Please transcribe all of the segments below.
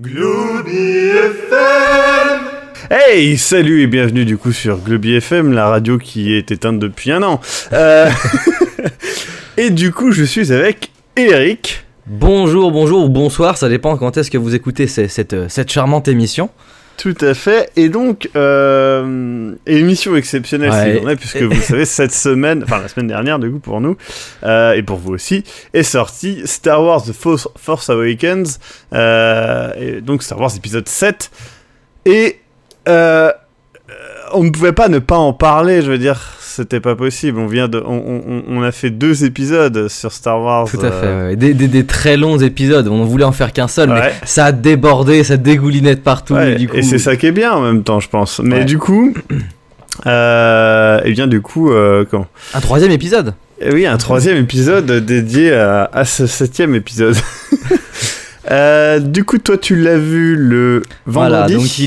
Glooby FM. Hey, salut et bienvenue du coup sur Glooby FM, la radio qui est éteinte depuis un an. Et du coup, je suis avec Eric. Bonjour ou bonsoir, ça dépend quand est-ce que vous écoutez cette charmante émission. Tout à fait, et donc, émission exceptionnelle, ouais. Si j'en ai, puisque vous le savez, cette semaine, enfin la semaine dernière du coup pour nous, et pour vous aussi, est sorti Star Wars The Force Awakens, et donc Star Wars épisode 7, et on ne pouvait pas ne pas en parler, je veux dire, c'était pas possible, on a fait 2 épisodes sur Star Wars. Tout à fait, ouais. Des très longs épisodes, on voulait en faire qu'un seul, ouais. Mais ça a débordé, ça dégoulinait de partout. Ouais, et du coup... et c'est ça qui est bien en même temps, je pense. Mais ouais. du coup, et bien du coup, quand un 3e épisode. Et oui, un 3e épisode dédié à ce 7e épisode. Du coup, toi, tu l'as vu le vendredi. Voilà, donc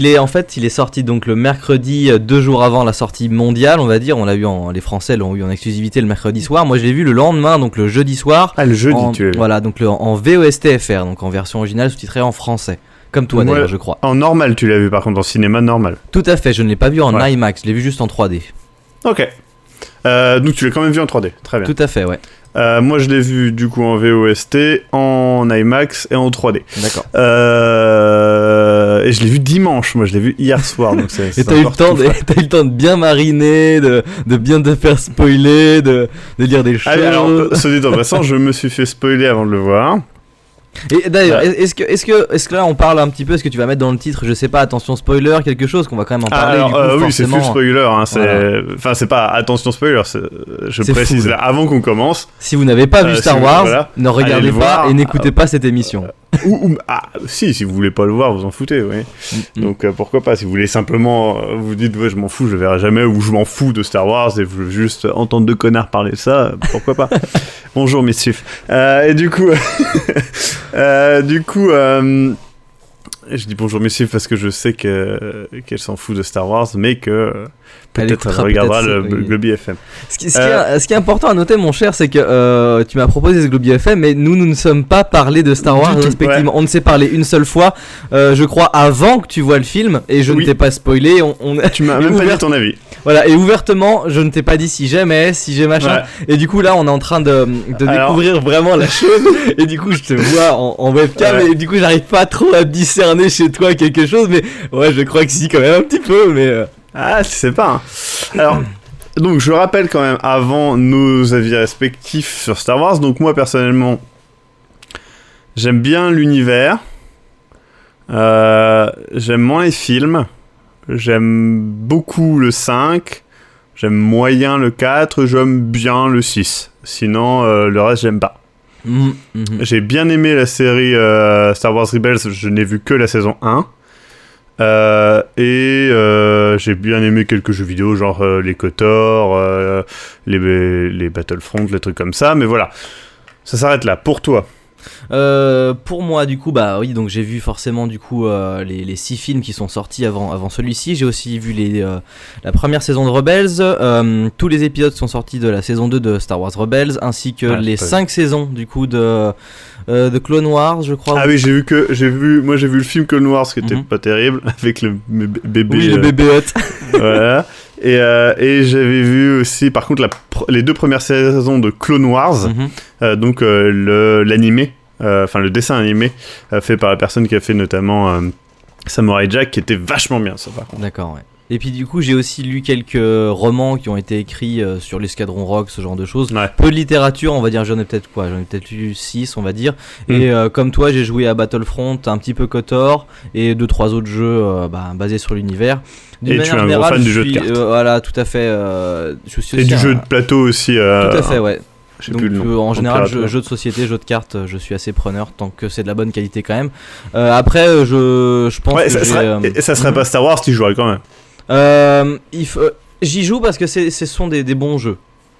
il est sorti donc le mercredi, 2 jours avant la sortie mondiale, on va dire. On l'a vu les Français l'ont eu en exclusivité le mercredi soir. Moi, je l'ai vu le lendemain, donc le jeudi soir. Ah, le jeudi, tu l'as vu. Voilà, donc en VOSTFR, donc en version originale sous-titrée en français. Comme toi d'ailleurs, je crois. En normal, tu l'as vu par contre, en cinéma normal. Tout à fait, je ne l'ai pas vu en IMAX, je l'ai vu juste en 3D. Ok. Donc tu l'as quand même vu en 3D, très bien. Tout à fait, ouais. Moi je l'ai vu du coup en VOST, en IMAX et en 3D. D'accord. Et je l'ai vu dimanche, moi je l'ai vu hier soir. Donc c'est et t'as eu le temps de bien mariner, de bien te faire spoiler, de lire des choses. Allez, alors, ce dit en passant, je me suis fait spoiler avant de le voir. Et d'ailleurs, est-ce que là on parle un petit peu, est-ce que tu vas mettre dans le titre, je sais pas, attention spoiler, quelque chose qu'on va quand même en parler. Alors, du coup, oui, c'est full spoiler, hein, voilà. c'est pas attention spoiler, je précise là, avant qu'on commence. Si vous n'avez pas vu Star Wars, ne regardez pas et n'écoutez pas cette émission. Si vous voulez pas le voir, vous en foutez, oui. Donc pourquoi pas, si vous voulez simplement vous dites ouais je m'en fous, je verrai jamais, ou je m'en fous de Star Wars et vous juste entendre 2 connards parler de ça, pourquoi pas. Bonjour messieurs. Et du coup je dis bonjour messieurs parce que je sais qu'elle s'en fout de Star Wars, mais que peut-être elle regardera le Glooby FM. Ce qui est important à noter, mon cher, c'est que tu m'as proposé ce Glooby FM, mais nous ne sommes pas parlé de Star Wars respectivement. Ouais. On ne s'est parlé une seule fois, je crois, avant que tu vois le film, et je ne t'ai pas spoilé. Tu m'as même pas dit ton avis. Voilà, et ouvertement, je ne t'ai pas dit si j'ai machin. Ouais. Et du coup, là, on est en train de découvrir vraiment la chose. Et du coup, je te vois en webcam, et du coup, j'arrive pas trop à discerner chez toi quelque chose, mais ouais, je crois que si, quand même un petit peu, mais... Ah, je sais pas. Hein. Alors, donc je rappelle quand même avant nos avis respectifs sur Star Wars. Donc moi personnellement, j'aime bien l'univers. J'aime moins les films. J'aime beaucoup le 5. J'aime moyen le 4. J'aime bien le 6. Sinon, le reste, j'aime pas. J'ai bien aimé la série Star Wars Rebels. Je n'ai vu que la saison 1. J'ai bien aimé quelques jeux vidéo genre les KOTOR, les Battlefront, les trucs comme ça, mais voilà, ça s'arrête là. Pour toi? Pour moi, du coup, bah oui, donc j'ai vu forcément du coup les 6 films qui sont sortis avant celui-ci. J'ai aussi vu la première saison de Rebels, tous les épisodes sont sortis de la saison 2 de Star Wars Rebels, ainsi que les 5 saisons du coup de Clone Wars, je crois. Ah oui, j'ai vu le film Clone Wars qui était pas terrible avec le bébé. Oui, le bébé hot. Voilà. Et j'avais vu aussi, par contre, les 2 premières saisons de Clone Wars, donc l'animé, enfin le dessin animé fait par la personne qui a fait notamment Samurai Jack, qui était vachement bien, ça par contre. D'accord, ouais. Et puis du coup j'ai aussi lu quelques romans qui ont été écrits sur l'escadron Rogue, ce genre de choses. Ouais. Peu de littérature, on va dire, j'en ai peut-être lu 6 on va dire. Et comme toi j'ai joué à Battlefront, un petit peu KOTOR et 2-3 autres jeux basés sur l'univers. Et tu es un gros fan du jeu de cartes. Voilà, tout à fait. Je suis et du jeu de plateau aussi. Tout à fait, ouais. Donc en général, jeu de société, jeu de cartes, je suis assez preneur tant que c'est de la bonne qualité quand même. Après, je pense que ça serait pas Star Wars, tu jouerais quand même. J'y joue parce que ce sont des bons jeux.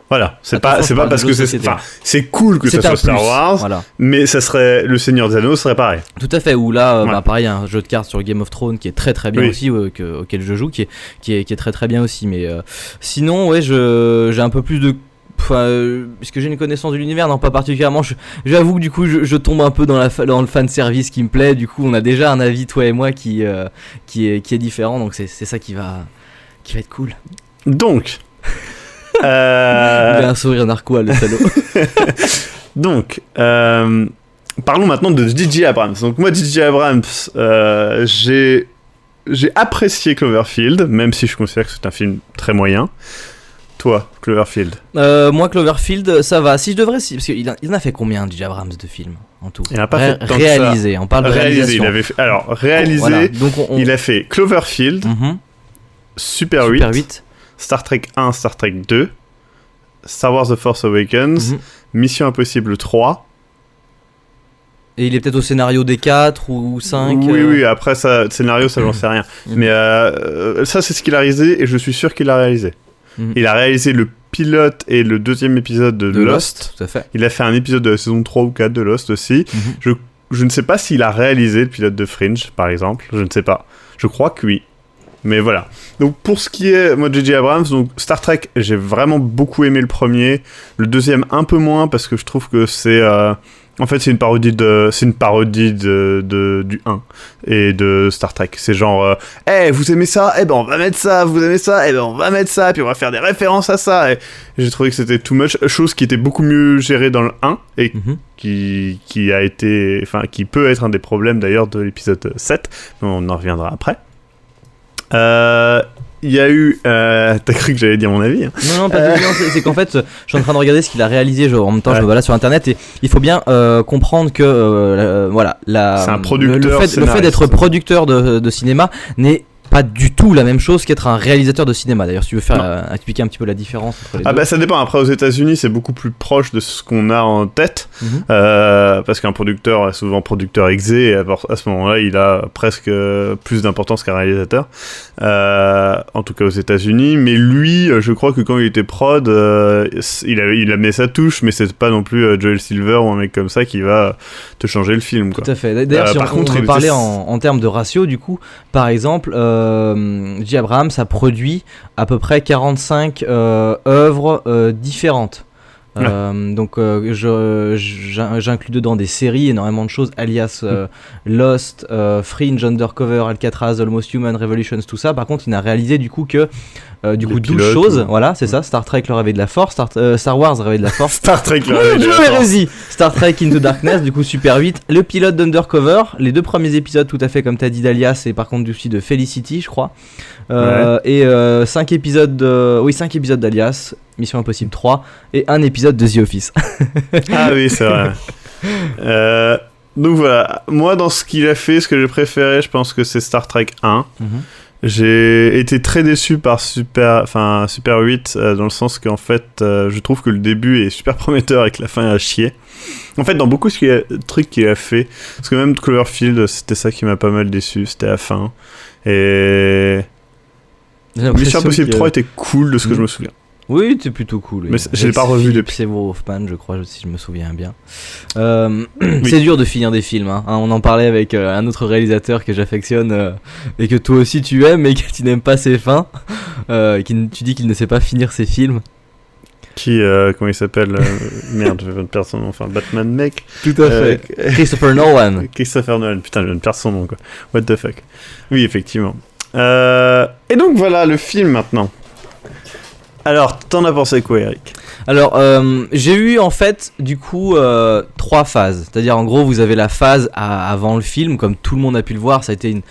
Voilà, c'est pas parce que c'est cool que ça soit Star Wars, voilà. Mais ça serait le Seigneur des Anneaux serait pareil. Tout à fait, ou là pareil, un jeu de cartes sur Game of Thrones qui est très très bien aussi, auquel je joue, qui est très très bien aussi, mais sinon ouais, j'ai un peu plus de puisque j'ai une connaissance de l'univers, non pas particulièrement. J'avoue que du coup je tombe un peu dans le fan service qui me plaît. Du coup on a déjà un avis toi et moi qui est différent, donc c'est ça qui va être cool. Donc il a un sourire narquois le salaud. Donc parlons maintenant de J.J. Abrams. Donc moi J.J. Abrams j'ai apprécié Cloverfield, même si je considère que c'est un film très moyen. Toi, Cloverfield? Moi, Cloverfield, ça va. Si je devrais, parce qu'il en a fait combien, J.J. Abrams, de films en tout? Il n'a pas fait tant réalisé. Que ça. On parle de réalisation. Réalisé. Voilà. Donc il a fait Cloverfield, Super 8, Star Trek 1, Star Trek 2, Star Wars: The Force Awakens, Mission Impossible 3. Et il est peut-être au scénario des 4 ou 5. Oui, après ça, scénario, ça j'en sais rien. Mais ça, c'est ce qu'il a réalisé et je suis sûr qu'il l'a réalisé. Il a réalisé le pilote et le deuxième épisode de Lost. Tout à fait. Il a fait un épisode de la saison 3 ou 4 de Lost aussi. Je ne sais pas s'il a réalisé le pilote de Fringe, par exemple. Je ne sais pas. Je crois que oui. Mais voilà. Donc pour ce qui est, moi, J.J. Abrams, donc Star Trek, j'ai vraiment beaucoup aimé le premier. Le deuxième, un peu moins, parce que je trouve que c'est... En fait, c'est une parodie du 1 et de Star Trek. C'est genre, vous aimez ça? Eh ben, on va mettre ça. Vous aimez ça? Eh ben, on va mettre ça. Puis on va faire des références à ça. Et j'ai trouvé que c'était too much. Chose qui était beaucoup mieux gérée dans le 1 et qui a été, enfin, qui peut être un des problèmes d'ailleurs de l'épisode 7. Mais on en reviendra après. Il y a eu... T'as cru que j'allais dire mon avis, hein. Non, pas de bien, c'est qu'en fait, je suis en train de regarder ce qu'il a réalisé, en même temps je me balade sur internet et il faut bien comprendre que voilà, c'est un producteur, le fait d'être producteur de cinéma n'est pas du tout la même chose qu'être un réalisateur de cinéma. D'ailleurs, si tu veux expliquer un petit peu la différence entre les deux. Bah ça dépend. Après, aux États-Unis, c'est beaucoup plus proche de ce qu'on a en tête, parce qu'un producteur est souvent producteur exé, et à ce moment-là, il a presque plus d'importance qu'un réalisateur. En tout cas aux États-Unis. Mais lui, je crois que quand il était prod, il a mis sa touche, mais c'est pas non plus Joel Silver ou un mec comme ça qui va te changer le film, quoi. Tout à fait. D'ailleurs, si on veut parler en termes de ratio, du coup, par exemple, J. Abrams a produit à peu près 45 œuvres différentes. Donc j'inclus dedans des séries, énormément de choses, alias Lost, Fringe, Undercover, Alcatraz, Almost Human, Revolutions, tout ça. Par contre, il n'a réalisé du coup que 12 choses. Voilà, c'est ça. Star Trek, le réveil de la force. Star Wars, le réveil de la force. Star Trek, le réveil de la force. Star Trek Into Darkness, du coup Super 8. Le pilote d'Undercover. Les 2 premiers épisodes, tout à fait comme t'as dit, d'Alias, et par contre aussi de Felicity, je crois. Et 5 épisodes d'Alias, Mission Impossible 3, et un épisode de The Office. Ah oui, c'est vrai. Donc voilà, moi dans ce qu'il a fait, ce que j'ai préféré, je pense que c'est Star Trek 1. J'ai été très déçu par Super 8, dans le sens qu'en fait, je trouve que le début est super prometteur et que la fin est à chier. En fait, dans beaucoup de trucs qu'il a fait, parce que même Cloverfield, c'était ça qui m'a pas mal déçu, c'était la fin. Et Mission Impossible 3 était cool de ce que je me souviens. Oui, c'est plutôt cool. Mais je l'ai pas revu depuis. C'est Wolfman, je crois, si je me souviens bien. C'est dur de finir des films. Hein. On en parlait avec un autre réalisateur que j'affectionne et que toi aussi tu aimes, mais que tu n'aimes pas ses fins. Tu dis qu'il ne sait pas finir ses films. Comment il s'appelle merde, je viens de perdre son nom. Enfin, Batman mec. Tout à fait. Christopher Nolan. Christopher Nolan. Putain, je viens de perdre son nom, quoi. What the fuck. Oui, effectivement. Et donc voilà le film maintenant. Alors, t'en as pensé quoi, Eric? Alors, j'ai eu en fait, du coup, 3 phases. C'est-à-dire, en gros, vous avez la phase avant le film, comme tout le monde a pu le voir, ça a été une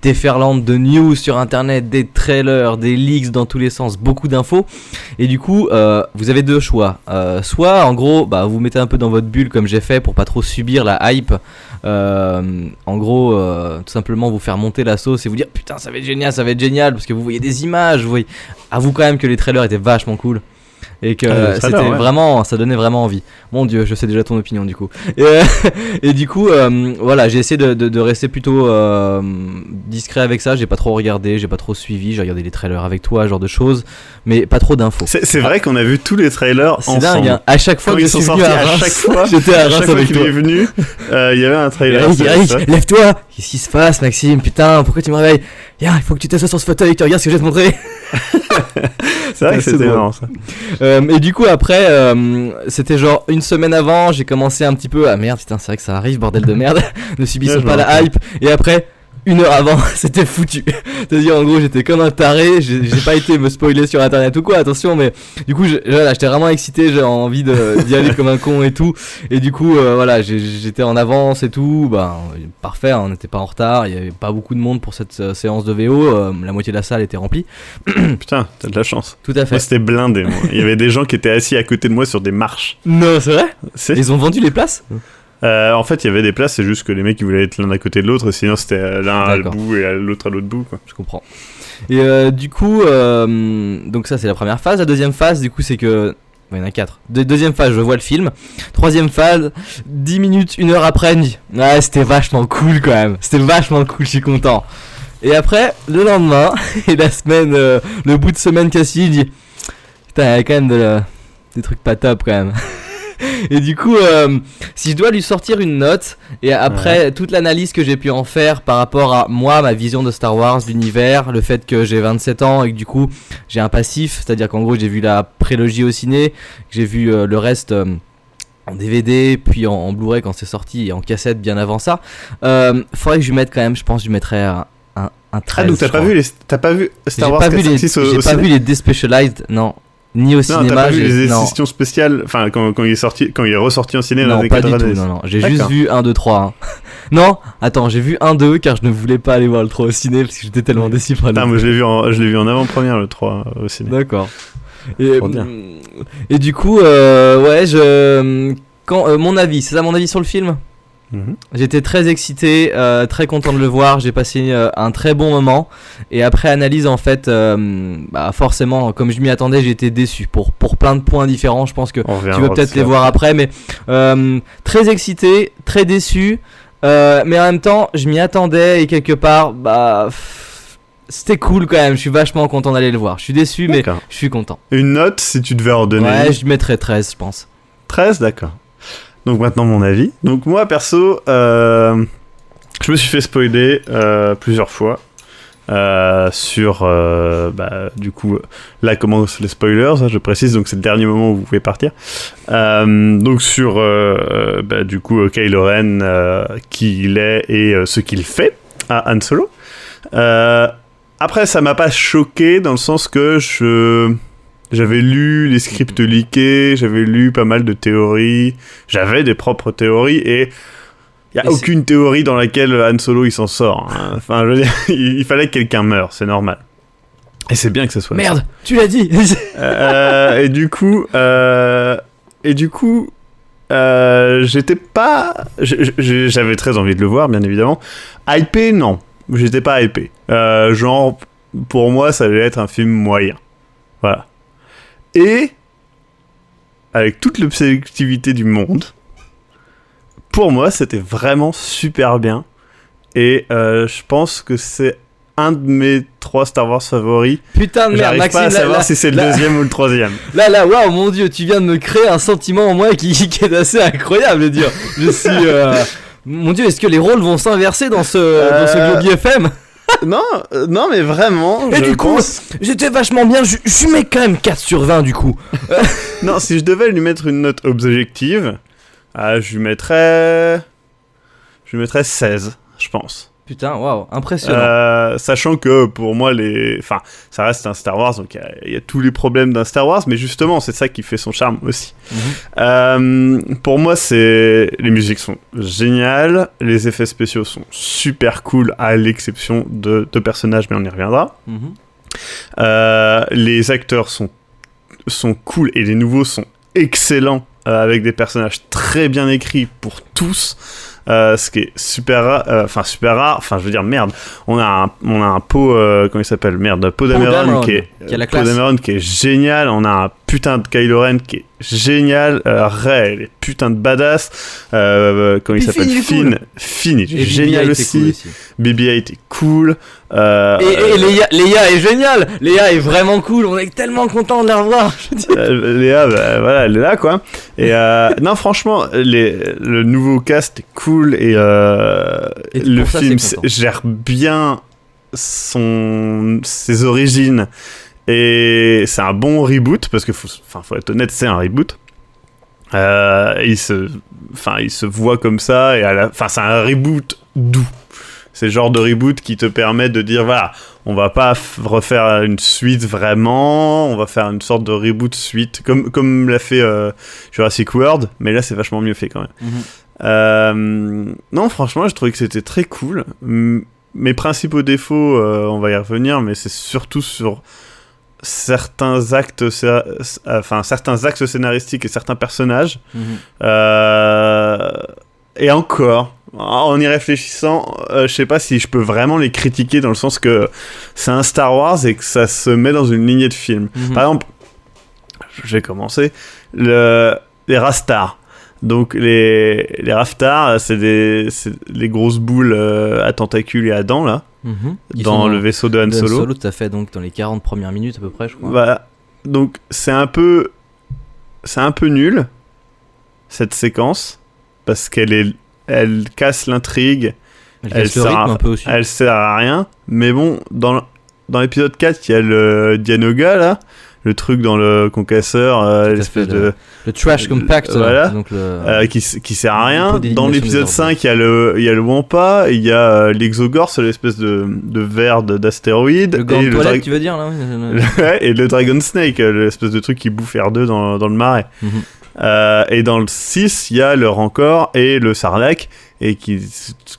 déferlante de news sur Internet, des trailers, des leaks dans tous les sens, beaucoup d'infos. Et du coup, vous avez 2 choix. Soit, en gros, vous mettez un peu dans votre bulle, comme j'ai fait, pour pas trop subir la hype. En gros, tout simplement vous faire monter la sauce et vous dire putain, ça va être génial, parce que vous voyez des images, vous voyez. Avoue quand même que les trailers étaient vachement cool. Et que c'était vraiment, ça donnait vraiment envie. Mon Dieu, je sais déjà ton opinion du coup. Et du coup, voilà, j'ai essayé de rester plutôt discret avec ça. J'ai pas trop regardé, j'ai pas trop suivi. J'ai regardé les trailers avec toi, genre de choses, mais pas trop d'infos. C'est vrai qu'on a vu tous les trailers ensemble. C'est dingue. Hein. À chaque fois quand que ils sont sortis, à chaque fois, j'étais à Reims avec toi. Il est venu, il y avait un trailer. Eric, lève-toi. Qu'est-ce qui se passe, Maxime? Putain, pourquoi tu me réveilles? Viens, il faut que tu t'assoies sur ce fauteuil. Tu regardes ce que je vais te montrer. C'est vrai que c'était marrant ça. Et du coup après c'était genre une semaine avant, j'ai commencé un petit peu, ah merde putain c'est vrai que ça arrive bordel de merde, ne subissons pas la hype, et après une heure avant c'était foutu. C'est-à-dire en gros j'étais comme un taré, j'ai pas été me spoiler sur internet ou quoi, attention, mais du coup voilà, j'étais vraiment excité, j'avais envie d'y aller comme un con et tout, et du coup voilà j'étais en avance et tout, parfait, on n'était pas en retard, il y avait pas beaucoup de monde pour cette séance de VO, la moitié de la salle était remplie. Putain, t'as de la chance. Tout à fait. Moi c'était blindé, moi. Il y avait des gens qui étaient assis à côté de moi sur des marches. Non, c'est vrai. Ils ont vendu les places. En fait, il y avait des places, c'est juste que les mecs ils voulaient être l'un à côté de l'autre, sinon c'était l'un à l'autre bout et l'autre à l'autre bout, quoi. Je comprends. Et du coup, donc ça c'est la première phase. La deuxième phase, du coup, c'est que il y en a 4. Deuxième phase, je vois le film. Troisième phase, 10 minutes, 1 heure après, je me dis, ouais, c'était vachement cool quand même. C'était vachement cool, je suis content. Et après, le lendemain, et la semaine, le bout de semaine qui a suivi, je dis, putain, il y a quand même des trucs pas top quand même. Et du coup, si je dois lui sortir une note, et après toute l'analyse que j'ai pu en faire par rapport à moi, ma vision de Star Wars, l'univers, le fait que j'ai 27 ans et que du coup j'ai un passif, c'est-à-dire qu'en gros j'ai vu la prélogie au ciné, que j'ai vu le reste en DVD, puis en Blu-ray quand c'est sorti, et en cassette bien avant ça, faudrait que je lui mette quand même, je pense que je lui mettrais un 13. Ah donc t'as pas vu Star Wars 4, 5, 6 au J'ai pas vu les Despecialized, non. Ni au cinéma, t'as pas vu les éditions spéciales, enfin quand il est ressorti en ciné dans les 90. Non, pas du tout, non, j'ai juste vu 1, 2, 3. Hein. Non, attends, j'ai vu 1, 2 car je ne voulais pas aller voir le 3 au ciné parce que j'étais tellement déçu par le. Moi je l'ai vu en avant-première le 3 au ciné. D'accord. Et du coup, mon avis, c'est ça mon avis sur le film. J'étais très excité, très content de le voir, j'ai passé un très bon moment, et après analyse en fait forcément comme je m'y attendais j'ai été déçu pour plein de points différents, je pense que tu veux peut-être les voir après, mais très excité, très déçu, mais en même temps je m'y attendais et quelque part c'était cool quand même, je suis vachement content d'aller le voir, je suis déçu mais je suis content. Une note si tu devais en donner? Ouais, je mettrais 13 je pense. 13, d'accord. Donc maintenant mon avis. Donc moi perso, je me suis fait spoiler plusieurs fois sur du coup là commencent les spoilers, hein, je précise, donc c'est le dernier moment où vous pouvez partir. Donc sur du coup Kylo Ren, qui il est et ce qu'il fait à Han Solo. Après ça m'a pas choqué dans le sens que j'avais lu les scripts leakés, j'avais lu pas mal de théories, j'avais des propres théories et il n'y a aucune théorie dans laquelle Han Solo il s'en sort. Hein. Enfin, je veux dire, il fallait que quelqu'un meure, c'est normal. Et c'est bien que ce soit. Merde, tu l'as dit. Et du coup, j'étais pas. J'avais très envie de le voir, bien évidemment. Hypé, non. J'étais pas hypé. Genre, pour moi, ça allait être un film moyen. Voilà. Et avec toute l'objectivité du monde, pour moi c'était vraiment super bien et je pense que c'est un de mes 3 Star Wars favoris. Putain de merde, j'arrive Maxime, pas à savoir si c'est le deuxième ou le troisième. Là, waouh, mon dieu, tu viens de me créer un sentiment en moi qui est assez incroyable de dire. Je suis mon dieu, est-ce que les rôles vont s'inverser dans ce Globi FM? Non, mais vraiment. Et du coup, j'étais vachement bien. Je lui mets quand même 4 sur 20 du coup. Non, si je devais lui mettre une note objective, je lui mettrais 16, je pense. Putain, waouh, impressionnant. Sachant que pour moi, ça reste un Star Wars, donc il y a tous les problèmes d'un Star Wars, mais justement, c'est ça qui fait son charme aussi. Pour moi, les musiques sont géniales, les effets spéciaux sont super cool, à l'exception de 2 personnages, mais on y reviendra. Les acteurs sont cool et les nouveaux sont excellents, avec des personnages très bien écrits pour tous. Ce qui est super rare, je veux dire, merde, on a un pot, comment il s'appelle, Poe Dameron qui est génial, on a un putain de Kylo Ren qui est génial, Rey, elle est putain de badass, comment il s'appelle, Finn est génial aussi, BB-8 est cool, et Léa est géniale, Léa est vraiment cool, on est tellement content de la revoir. Léa, voilà, elle est là quoi, et non franchement, le nouveau cast est cool et le film gère bien ses origines Et c'est un bon reboot, parce que faut être honnête, c'est un reboot. Il se voit comme ça, et c'est un reboot doux. C'est le genre de reboot qui te permet de dire, voilà, on va pas refaire une suite vraiment, on va faire une sorte de reboot suite, comme l'a fait Jurassic World, mais là c'est vachement mieux fait quand même. Non, franchement, je trouvais que c'était très cool. Mes principaux défauts, on va y revenir, mais c'est surtout sur certains actes scénaristiques et certains personnages. Et encore, en y réfléchissant, je sais pas si je peux vraiment les critiquer, dans le sens que c'est un Star Wars et que ça se met dans une lignée de films. Par exemple, j'ai commencé les Rastars. Donc les Raftars, c'est les grosses boules à tentacules et à dents là, dans le vaisseau de Han Solo. Tout à fait, donc dans les 40 premières minutes à peu près, je crois. Voilà. Donc c'est un peu nul cette séquence, parce qu'elle casse l'intrigue, elle casse le rythme un peu aussi. Elle sert à rien, mais bon, dans l'épisode 4, il y a le Dianoga là, le truc dans le concasseur, l'espèce de... Le trash compact, voilà, donc qui sert à rien. Dans l'épisode 5, il y a le Wampa, il y a l'Exogorse, l'espèce de verre d'astéroïde. Le gant de toilette, tu veux dire là, ouais, et le Dragon Snake, l'espèce de truc qui bouffe R2 dans le marais. Et dans le 6, il y a le Rancor et le Sarlacc, et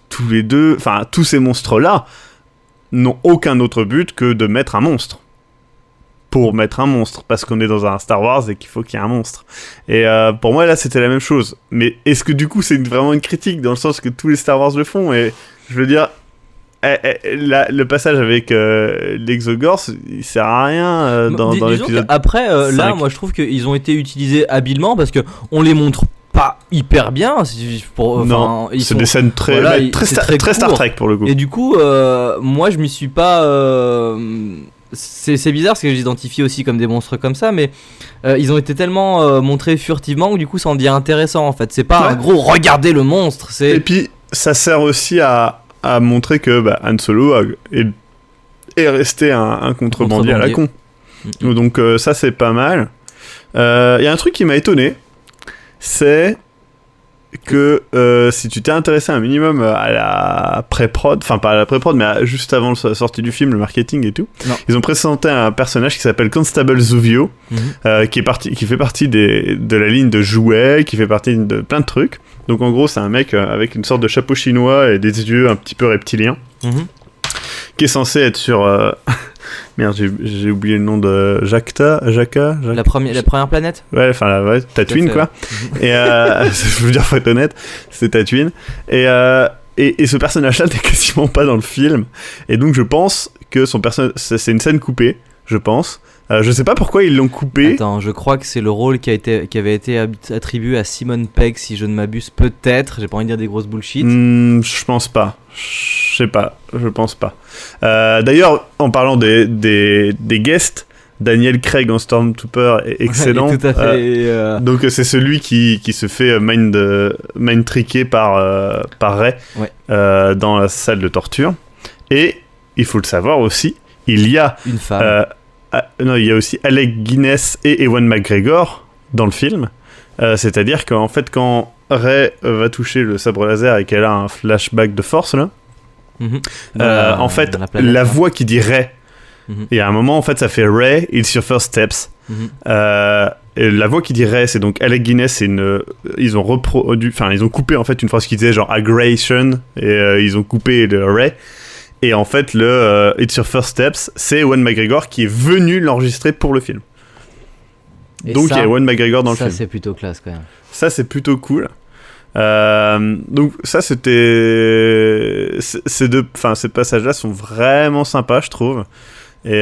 tous les deux, enfin tous ces monstres-là n'ont aucun autre but que de mettre un monstre. Pour mettre un monstre, parce qu'on est dans un Star Wars et qu'il faut qu'il y ait un monstre. Et pour moi, là, c'était la même chose. Mais est-ce que du coup, c'est vraiment une critique, dans le sens que tous les Star Wars le font? Et je veux dire, le passage avec l'Exogorse, il sert à rien dans l'épisode. Après, là, moi, je trouve qu'ils ont été utilisés habilement, parce que on les montre pas hyper bien. Non, c'est des scènes très Star Trek pour le coup. Et du coup, moi, je m'y suis pas... C'est bizarre, parce que j'identifie aussi comme des monstres comme ça, mais ils ont été tellement montrés furtivement que du coup ça en devient intéressant en fait. C'est pas un gros regardez le monstre, c'est... Et puis ça sert aussi à montrer que Han Solo est resté un contrebandier à la con. Donc ça c'est pas mal. Il y a un truc qui m'a étonné, c'est que si tu t'es intéressé un minimum à la pré-prod, enfin pas à la pré-prod, mais juste avant la sortie du film, le marketing et tout, ils ont présenté un personnage qui s'appelle Constable Zuvio, qui fait partie de la ligne de jouets, qui fait partie de plein de trucs. Donc en gros, c'est un mec avec une sorte de chapeau chinois et des yeux un petit peu reptiliens, qui est censé être sur... Merde, j'ai oublié le nom de Jacta. La première planète. Ouais, enfin, Tatooine, quoi. Et je veux dire, faut être honnête, c'est Tatooine. Et ce personnage-là n'est quasiment pas dans le film. Et donc, je pense que son personnage, c'est une scène coupée, je pense. Je sais pas pourquoi ils l'ont coupé. Attends, je crois que c'est le rôle qui avait été attribué à Simon Pegg, si je ne m'abuse, peut-être. J'ai pas envie de dire des grosses bullshit. Je pense pas. Je sais pas. Je pense pas. D'ailleurs, en parlant des guests, Daniel Craig en Stormtrooper est excellent. Ouais, tout à fait. Donc c'est celui qui se fait mind tricker par Rey dans la salle de torture. Et il faut le savoir aussi, il y a une femme. Non, il y a aussi Alec Guinness et Ewan McGregor dans le film. C'est-à-dire qu'en fait, quand Rey va toucher le sabre laser et qu'elle a un flashback de force, là, en fait, la voix qui dit Rey, il y a un moment, en fait, ça fait Rey, it's your first steps. Et la voix qui dit Rey, c'est donc Alec Guinness. Ils ont coupé en fait une phrase qui disait genre aggression, et ils ont coupé le Rey. Et en fait, le It's Your First Steps, c'est Ewan McGregor qui est venu l'enregistrer pour le film. Et donc, il y a Ewan McGregor dans le film. Ça, c'est plutôt classe, quand même. Ça, c'est plutôt cool. Donc, ça, c'était... Ces passages-là sont vraiment sympas, je trouve. Et...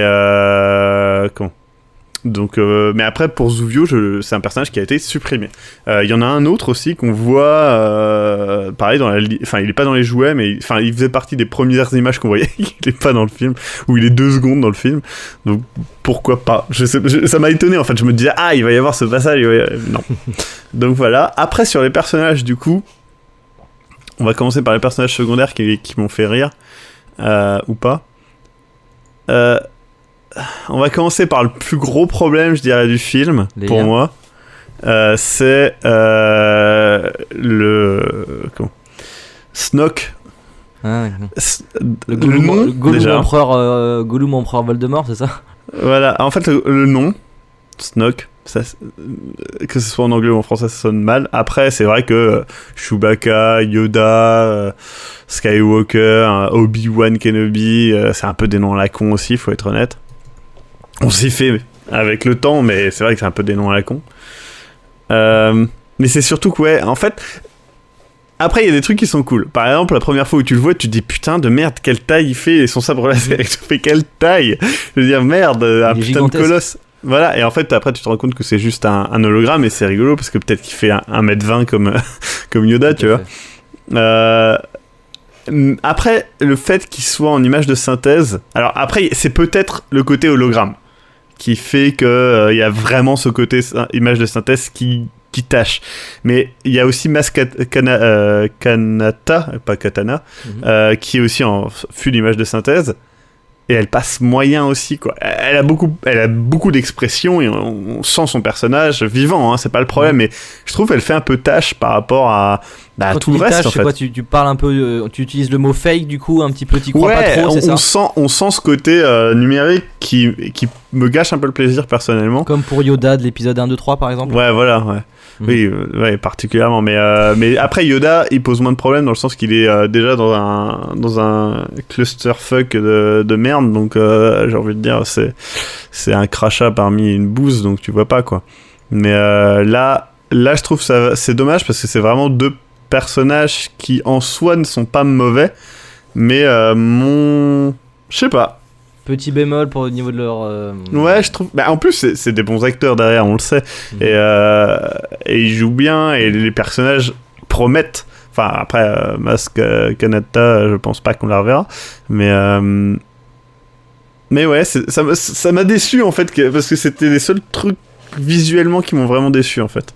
Donc, mais après, pour Zuvio, c'est un personnage qui a été supprimé. Il y en a un autre aussi qu'on voit, pareil, il est pas dans les jouets, mais il faisait partie des premières images qu'on voyait. Il est pas dans le film, ou il est 2 secondes dans le film. Donc, pourquoi pas? Ça m'a étonné, en fait. Je me disais, il va y avoir ce passage. Non. Donc, voilà. Après, sur les personnages, du coup, on va commencer par les personnages secondaires qui m'ont fait rire, ou pas. on va commencer par le plus gros problème, je dirais, du film, pour moi. C'est le... Comment Snoke. Ah, le Gollum empereur Voldemort, c'est ça? Voilà, en fait le nom Snoke, ça, que ce soit en anglais ou en français, ça sonne mal. Après, c'est vrai que Chewbacca, Yoda, Skywalker, Obi-Wan Kenobi, c'est un peu des noms à la con aussi, faut être honnête. On s'y fait avec le temps, mais c'est vrai que c'est un peu des noms à la con. Mais c'est surtout que, ouais, en fait... Après, il y a des trucs qui sont cool. Par exemple, la première fois où tu le vois, tu te dis putain de merde, quelle taille il fait, et son sabre laser, il fait quelle taille. Je veux dire, merde, un putain de colosse. Voilà, et en fait, après, tu te rends compte que c'est juste un hologramme, et c'est rigolo, parce que peut-être qu'il fait 1m20 comme Yoda, tu vois. Après, le fait qu'il soit en image de synthèse... Alors après, c'est peut-être le côté hologramme qui fait qu'il y a vraiment ce côté image de synthèse qui tâche. Mais il y a aussi Kanata, pas Katana, qui est aussi en full image de synthèse, et elle passe moyen aussi, quoi. Elle a beaucoup d'expressions, et on sent son personnage vivant, hein, c'est pas le problème, mais je trouve qu'elle fait un peu tâche par rapport à tout le reste, en fait. Quoi, tu parles un peu, tu utilises le mot fake, du coup, un petit peu, t'y crois pas trop, c'est ça? On sent ce côté numérique qui me gâche un peu le plaisir, personnellement. Comme pour Yoda de l'épisode 1, 2, 3, par exemple. Ouais, voilà, ouais. Oui, ouais, particulièrement. Mais après, Yoda, il pose moins de problèmes dans le sens qu'il est déjà dans un clusterfuck de merde. Donc, j'ai envie de dire, c'est un crachat parmi une bouse, donc tu vois pas, quoi. Mais là, je trouve ça, c'est dommage parce que c'est vraiment deux personnages qui, en soi, ne sont pas mauvais. Mais je sais pas. Petit bémol pour au niveau de leur... Ouais, je trouve... Bah, en plus, c'est des bons acteurs derrière, on le sait. Et ils jouent bien, et les personnages promettent. Enfin, après, Kanata, je pense pas qu'on la reverra. Mais ouais, ça m'a déçu, en fait, parce que c'était les seuls trucs visuellement qui m'ont vraiment déçu, en fait.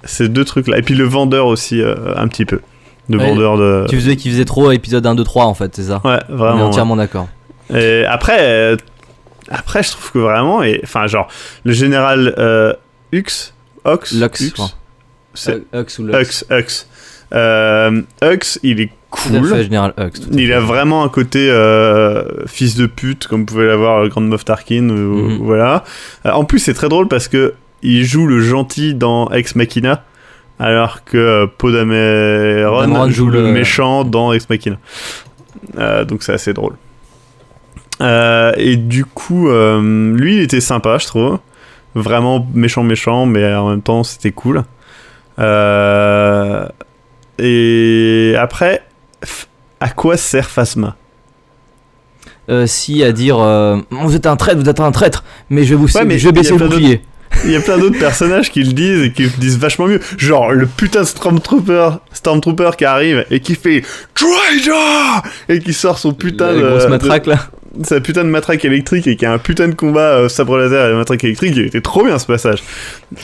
Ces deux trucs-là. Et puis le vendeur aussi, un petit peu. Vendeur de... Tu faisais qu'il faisait trop épisode 1, 2, 3, en fait, c'est ça? Ouais, vraiment. On est entièrement d'accord. Et après, je trouve que vraiment, enfin, genre, le général Hux, c'est Hux ou Lux. Hux, il est cool. Tout à fait, général Hux. Il a vraiment un côté fils de pute, comme pouvait l'avoir Grand Moff Tarkin, voilà. En plus, c'est très drôle parce que il joue le gentil dans Ex Machina, alors que Poe Dameron joue le méchant dans Ex Machina. Donc c'est assez drôle. Et du coup, lui, il était sympa, je trouve. Vraiment méchant, mais en même temps, c'était cool. Et après, à quoi sert Phasma? Si, à dire vous êtes un traître, mais je vais baisser le bouclier. Il y a plein d'autres personnages qui le disent et qui le disent vachement mieux. Genre le putain de Stormtrooper qui arrive et qui fait Traitor et qui sort son putain de grosse matraque là. Sa putain de matraque électrique et qui a un putain de combat sabre laser et matraque électrique. Il était trop bien ce passage.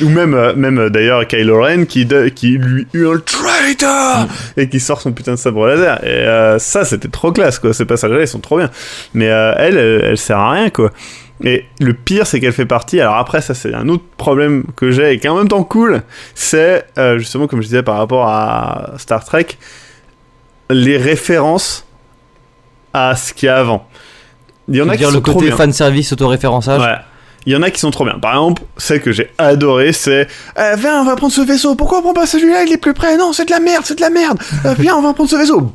Ou même d'ailleurs Kylo Ren qui lui hurle Traitor et qui sort son putain de sabre laser. Et ça c'était trop classe, quoi. Ces passages là ils sont trop bien. Mais elle sert à rien, quoi. Et le pire, c'est qu'elle fait partie... Alors après, ça, c'est un autre problème que j'ai et qui est en même temps cool. C'est, justement, comme je disais, par rapport à Star Trek, les références à ce qu'il y a avant. Il y en a qui sont trop bien. Le côté fanservice, autoréférençage. Ouais. Il y en a qui sont trop bien. Par exemple, celle que j'ai adorée, c'est viens, on va prendre ce vaisseau. Pourquoi on prend pas celui-là? Il est plus près. Non, c'est de la merde. Viens, on va prendre ce vaisseau.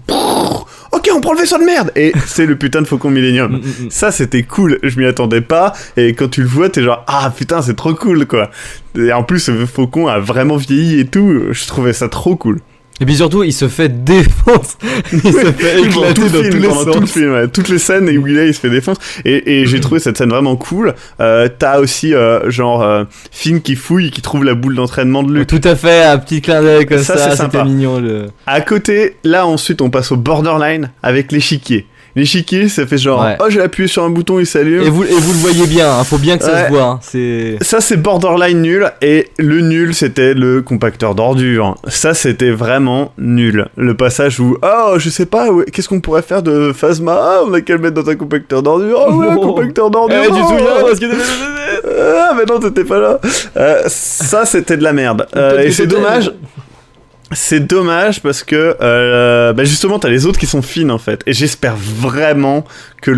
Ok, on prend le vaisseau de merde. Et c'est le putain de Faucon Millenium. Ça, c'était cool. Je m'y attendais pas. Et quand tu le vois, t'es genre, ah putain, c'est trop cool, quoi. Et en plus, ce Faucon a vraiment vieilli et tout. Je trouvais ça trop cool. Et puis surtout, il se fait défoncer. Il se fait éclater dans tout le film. Ouais. Toutes les scènes où il est, il se fait défoncer. Et j'ai trouvé cette scène vraiment cool. T'as aussi, Finn qui fouille, qui trouve la boule d'entraînement de Luke. Tout à fait, un petit clin d'œil comme ça. C'est sympa. C'était mignon. À côté, là, ensuite, on passe au borderline avec l'échiquier. l'échiquier, ça fait genre, Ouais. oh j'ai appuyé sur un bouton, il s'allume. Et vous le voyez bien, hein, faut bien que ça Ouais. se voit. Hein, c'est... Ça c'est borderline nul, et le nul c'était le compacteur d'ordures. Ça c'était vraiment nul. Le passage où, oh je sais pas, qu'est-ce qu'on pourrait faire de Phasma? Ah, on a qu'à le mettre dans un compacteur d'ordures. Oh ouais, un compacteur d'ordures. Tu te souviens parce que... Ah mais non, t'étais pas là. Ça c'était de la merde. Et c'est dommage. C'est dommage parce que bah justement t'as les autres qui sont fines en fait, et j'espère vraiment que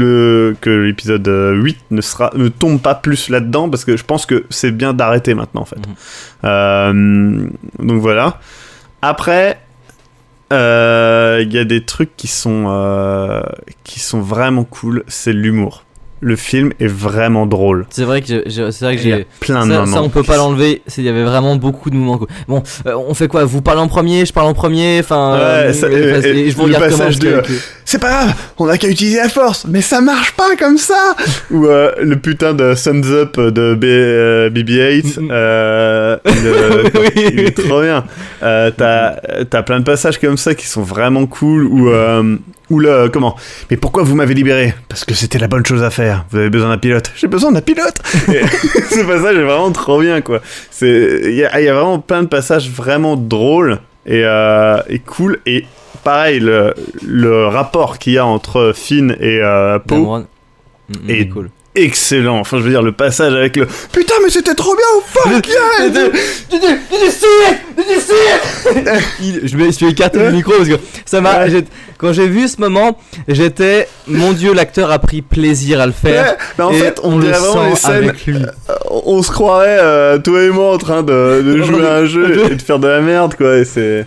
l'épisode 8 ne tombe pas plus là-dedans, parce que je pense que c'est bien d'arrêter maintenant en fait. Donc voilà. Après il y a des trucs qui sont vraiment cool, c'est l'humour. Le film est vraiment drôle. C'est vrai que Il y a j'ai plein de moments. Ça on peut pas l'enlever. Il y avait vraiment beaucoup de moments. Bon, on fait quoi? Vous parlez en premier, je parle en premier. Enfin, ouais, et je vous regarde comment. C'est pas grave, on a qu'à utiliser la force, mais ça marche pas comme ça. Ou le putain de Thumbs Up de BB-8. Il est trop bien. T'as plein de passages comme ça qui sont vraiment cool. Ou le comment? Mais pourquoi vous m'avez libéré? Parce que c'était la bonne chose à faire. Vous avez besoin d'un pilote. J'ai besoin d'un pilote. Et ce passage est vraiment trop bien, quoi. Il y a vraiment plein de passages vraiment drôles et cool. Et pareil, le rapport qu'il y a entre Finn et Poe est cool. Excellent. Enfin, je veux dire, le passage avec le putain, mais c'était trop bien ou fuck yeah. Je me suis écarté du micro parce que ça m'a. Ouais. Quand j'ai vu ce moment, j'étais. Mon Dieu, l'acteur a pris plaisir à le faire. Ouais, mais en fait, on dirait vraiment les scènes. On se croirait, toi et moi, en train de jouer à un jeu et de faire de la merde, quoi. Et c'est.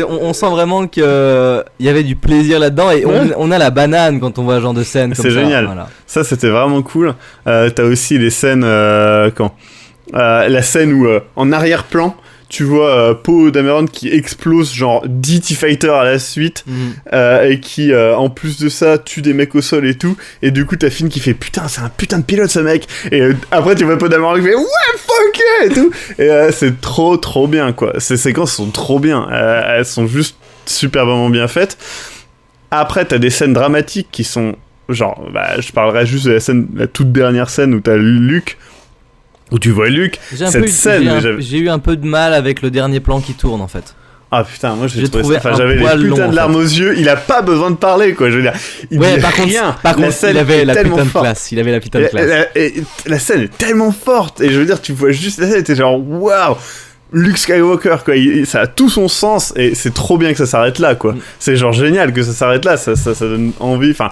On sent vraiment qu'il y avait du plaisir là-dedans, et on a la banane quand on voit ce genre de scène comme ça. C'est génial. Voilà. Ça, c'était vraiment cool. T'as aussi les scènes la scène où en arrière-plan tu vois Poe Dameron qui explose genre 10 T-Fighters à la suite, et qui en plus de ça tue des mecs au sol et tout, et du coup t'as Finn qui fait putain c'est un putain de pilote ce mec, et après tu vois Poe Dameron qui fait ouais fuck yeah et tout, et c'est trop bien quoi. Ces séquences sont trop bien, elles sont juste superbement bien faites. Après t'as des scènes dramatiques qui sont genre, je parlerai juste de la toute dernière scène où t'as Luke, où tu vois Luke, j'ai eu un peu de mal avec le dernier plan qui tourne en fait. Ah putain, moi j'ai trouvé ça, j'avais les putains de larmes aux yeux, il a pas besoin de parler quoi, je veux dire. Par contre, il avait la putain de classe, il avait la putain de classe. La scène est tellement forte, et je veux dire, tu vois juste la scène et t'es genre waouh, Luke Skywalker quoi, ça a tout son sens, et c'est trop bien que ça s'arrête là quoi. C'est genre génial que ça s'arrête là, ça donne envie. Enfin,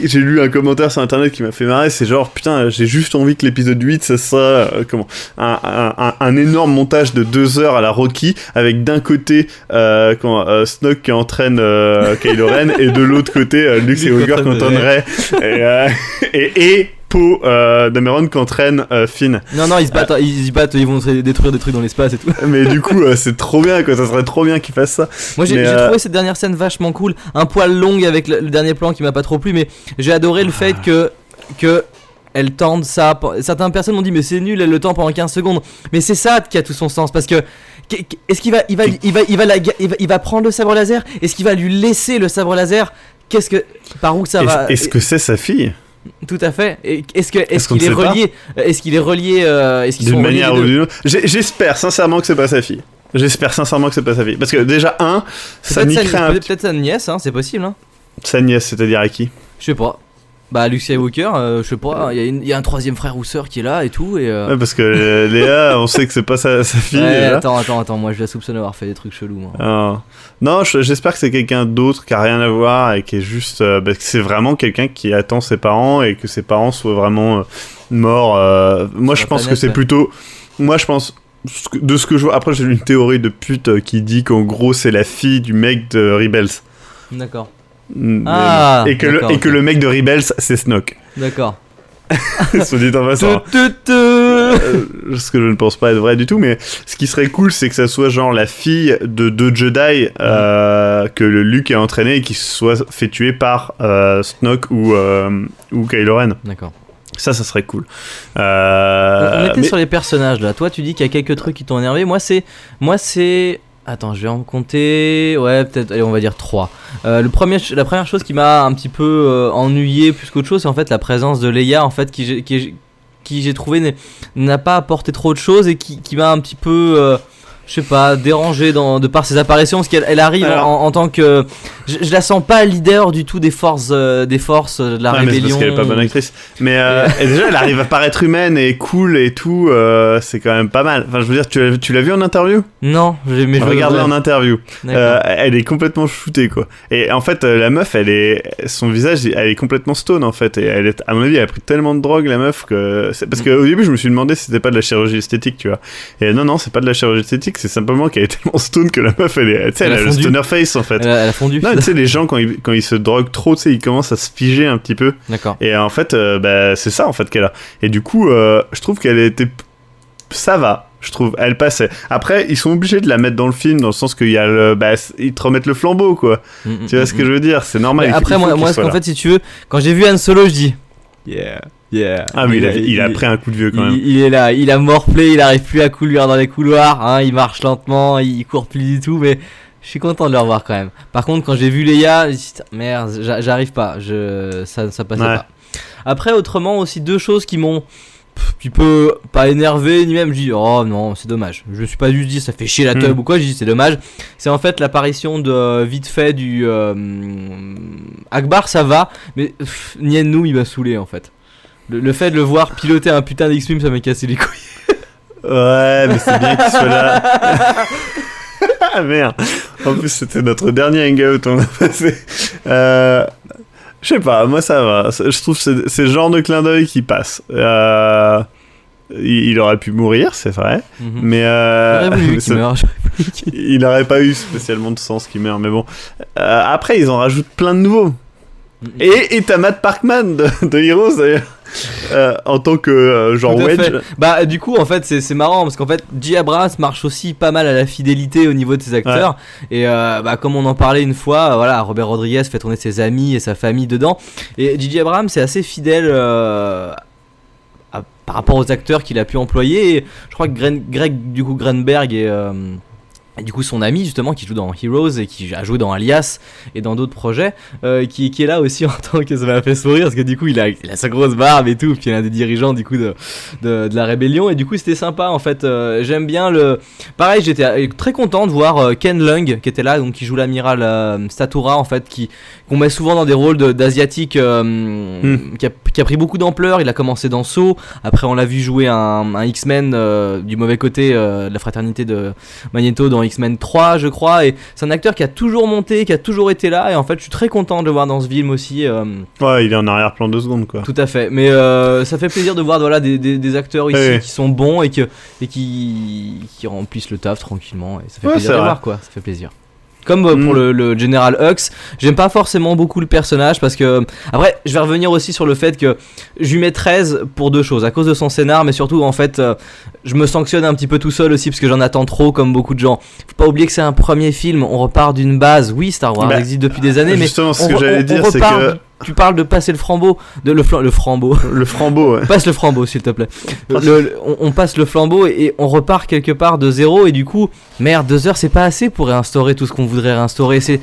j'ai lu un commentaire sur internet qui m'a fait marrer, c'est genre putain, j'ai juste envie que l'épisode 8 ça soit un énorme montage de 2 heures à la Rocky, avec d'un côté Snoke qui entraîne Kylo Ren, et de l'autre côté Luke Skywalker qui entraînerait et Poe Dameron qui entraîne Finn. Non, ils se battent, ils vont détruire des trucs dans l'espace et tout. Mais du coup, c'est trop bien quoi, ça serait trop bien qu'ils fassent ça. Moi j'ai trouvé cette dernière scène vachement cool, un poil longue avec le dernier plan qui m'a pas trop plu, mais j'ai adoré le fait que elle tende ça. Certaines personnes m'ont dit mais c'est nul, elle le tend pendant 15 secondes. Mais c'est ça qui a tout son sens, parce que est-ce qu'il va prendre le sabre laser? Est-ce qu'il va lui laisser le sabre laser? Par où ça va? Est-ce que c'est sa fille? Tout à fait. Est-ce qu'il est relié? Est-ce qu'ils d'une sont manière reliés ou d'une autre? J'espère sincèrement que c'est pas sa fille. Parce que déjà ça niquerait peut-être sa nièce, hein, c'est possible. Hein. Sa nièce, c'est-à-dire à qui? Je sais pas. Bah Luke Skywalker, je sais pas, il y a un troisième frère ou sœur qui est là et tout, et ouais, parce que Léa, on sait que c'est pas sa fille. Ouais, attends, moi je la soupçonne d'avoir fait des trucs chelous, moi. Non, j'espère que c'est quelqu'un d'autre qui a rien à voir, et qui est juste que c'est vraiment quelqu'un qui attend ses parents, et que ses parents soient vraiment morts. Moi je pense que c'est plutôt, moi je pense, de ce que je vois, après j'ai lu une théorie de pute qui dit qu'en gros c'est la fille du mec de Rebels. D'accord. Et que le mec de Rebels c'est Snoke. D'accord. Soit dit en passant. Ce que je ne pense pas être vrai du tout, mais ce qui serait cool c'est que ça soit genre la fille de deux Jedi que le Luke a entraîné, et qui soit fait tuer par Snoke ou Kylo Ren. D'accord. Ça serait cool. On était sur les personnages là. Toi tu dis qu'il y a quelques trucs qui t'ont énervé. Moi c'est Attends, je vais en compter. Ouais, peut-être, allez, on va dire 3. La première chose qui m'a un petit peu ennuyé plus qu'autre chose, c'est en fait la présence de Leia, en fait, qui j'ai trouvé n'a pas apporté trop de choses et qui m'a un petit peu. Je sais pas, dérangé de par ses apparitions, parce qu'elle arrive en tant que. Je la sens pas leader du tout des forces de la rébellion. Mais c'est parce qu'elle est pas bonne actrice. Mais et déjà, elle arrive à paraître humaine et cool et tout, c'est quand même pas mal. Enfin, je veux dire, tu l'as vu en interview ? Non, mais je regardais en interview. Elle est complètement shootée, quoi. Et en fait, la meuf, son visage, elle est complètement stone, en fait. Et elle est, à mon avis, elle a pris tellement de drogue, la meuf, que. Parce qu'au début, je me suis demandé si c'était pas de la chirurgie esthétique, tu vois. Et non, c'est pas de la chirurgie esthétique. C'est simplement qu'elle est tellement stone que la meuf, elle a le stoner face, en fait. Elle a fondu. Non, tu sais, les gens, quand ils se droguent trop, tu sais, ils commencent à se figer un petit peu. D'accord. Et en fait, c'est ça, en fait, qu'elle a. Et du coup, je trouve qu'elle était. Ça va, je trouve. Elle passait. Après, ils sont obligés de la mettre dans le film, dans le sens qu'il y a ils te remettent le flambeau, quoi. Tu vois ce que je veux dire ? C'est normal. Après, moi, en fait, si tu veux, quand j'ai vu Han Solo, je dis. Yeah. Ah mais il a pris un coup de vieux quand même. Il est là, il a morflé, il arrive plus à courir dans les couloirs, hein, il marche lentement, il court plus du tout, mais je suis content de le revoir quand même. Par contre, quand j'ai vu Leia, j'ai dit merde, j'arrive pas, ça passait pas. Après, autrement aussi deux choses qui m'ont un petit peu pas énervé ni même, je dis oh non, c'est dommage. Je me suis pas juste dit ça fait chier la teub ou quoi, je dis c'est dommage. C'est en fait l'apparition de vite fait du Akbar, ça va, mais Nien Nou il m'a saoulé en fait. Le fait de le voir piloter un putain d'X-Wing, ça m'a cassé les couilles. Ouais, mais c'est bien qu'il soit là. Ah merde. En plus, c'était notre dernier hangout, on a passé. Je sais pas, moi ça va. Je trouve que c'est le genre de clin d'œil qui passe. Il aurait pu mourir, c'est vrai. Mais il n'aurait pas eu spécialement de sens qu'il meure. Mais bon. Après, ils en rajoutent plein de nouveaux. Et t'as Matt Parkman de Heroes d'ailleurs. En tant que genre Wedge. Bah du coup en fait c'est marrant parce qu'en fait J. Abrams marche aussi pas mal à la fidélité au niveau de ses acteurs et comme on en parlait une fois, voilà, Robert Rodriguez fait tourner ses amis et sa famille dedans et J. Abrams c'est assez fidèle par rapport aux acteurs qu'il a pu employer et je crois que Greg du coup Grunberg et du coup son ami justement qui joue dans Heroes et qui a joué dans Alias et dans d'autres projets qui est là aussi en tant que ça m'a fait sourire parce que du coup il a sa grosse barbe et tout puis il est un des dirigeants du coup de la rébellion et du coup c'était sympa en fait j'aime bien pareil j'étais très content de voir Ken Leung qui était là donc qui joue l'amiral Statura en fait qu'on met souvent dans des rôles d'asiatique qui a pris beaucoup d'ampleur. Il a commencé dans Saw, après on l'a vu jouer un X-Men du mauvais côté de la fraternité de Magneto dans X-Men 3 je crois et c'est un acteur qui a toujours monté, qui a toujours été là et en fait je suis très content de le voir dans ce film aussi. Ouais il est en arrière-plan 2 secondes quoi. Tout à fait, mais ça fait plaisir de voir voilà, des acteurs ici qui sont bons et qui remplissent le taf tranquillement et ça fait plaisir de voir quoi, ça fait plaisir. Comme pour le General Hux, j'aime pas forcément beaucoup le personnage parce que après je vais revenir aussi sur le fait que je lui mets 13 pour deux choses, à cause de son scénar mais surtout en fait je me sanctionne un petit peu tout seul aussi parce que j'en attends trop comme beaucoup de gens. Faut pas oublier que c'est un premier film, on repart d'une base, oui Star Wars existe depuis des années mais justement ce que j'allais dire c'est que tu parles de passer le flambeau, le flambeau. Le flambeau, ouais. Passe le flambeau, s'il te plaît. On passe le flambeau et on repart quelque part de zéro. Et du coup, merde, 2 heures, c'est pas assez pour réinstaurer tout ce qu'on voudrait réinstaurer. C'est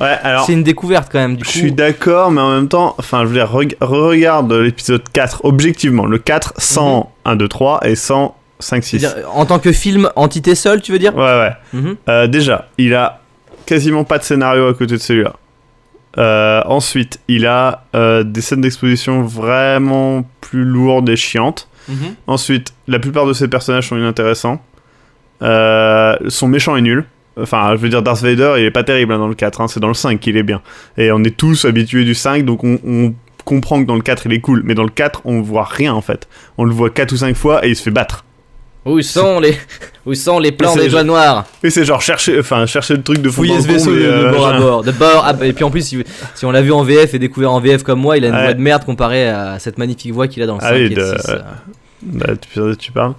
une découverte quand même. Du coup. Je suis d'accord, mais en même temps, enfin, je veux dire, regarde l'épisode 4, objectivement. Le 4, 100, 1, 2, 3 et 100, 5, 6. En tant que film entité seule, tu veux dire ? Ouais. Déjà, il a quasiment pas de scénario à côté de celui-là. Ensuite, il a des scènes d'exposition vraiment plus lourdes et chiantes. Ensuite, la plupart de ses personnages sont inintéressants. Son méchant est nul. Enfin, je veux dire, Darth Vader, il est pas terrible dans le 4, hein, c'est dans le 5 qu'il est bien. Et on est tous habitués du 5, donc on comprend que dans le 4 il est cool. Mais dans le 4, on voit rien en fait. On le voit 4 ou 5 fois et il se fait battre. Où sont les plans des Étoiles Noires ? Oui, c'est genre chercher le truc de fond en ce vaisseau de bord à bord. Et puis en plus, si on l'a vu en VF et découvert en VF comme moi, il a une voix de merde comparée à cette magnifique voix qu'il a dans le 5 et le 6. Tu parles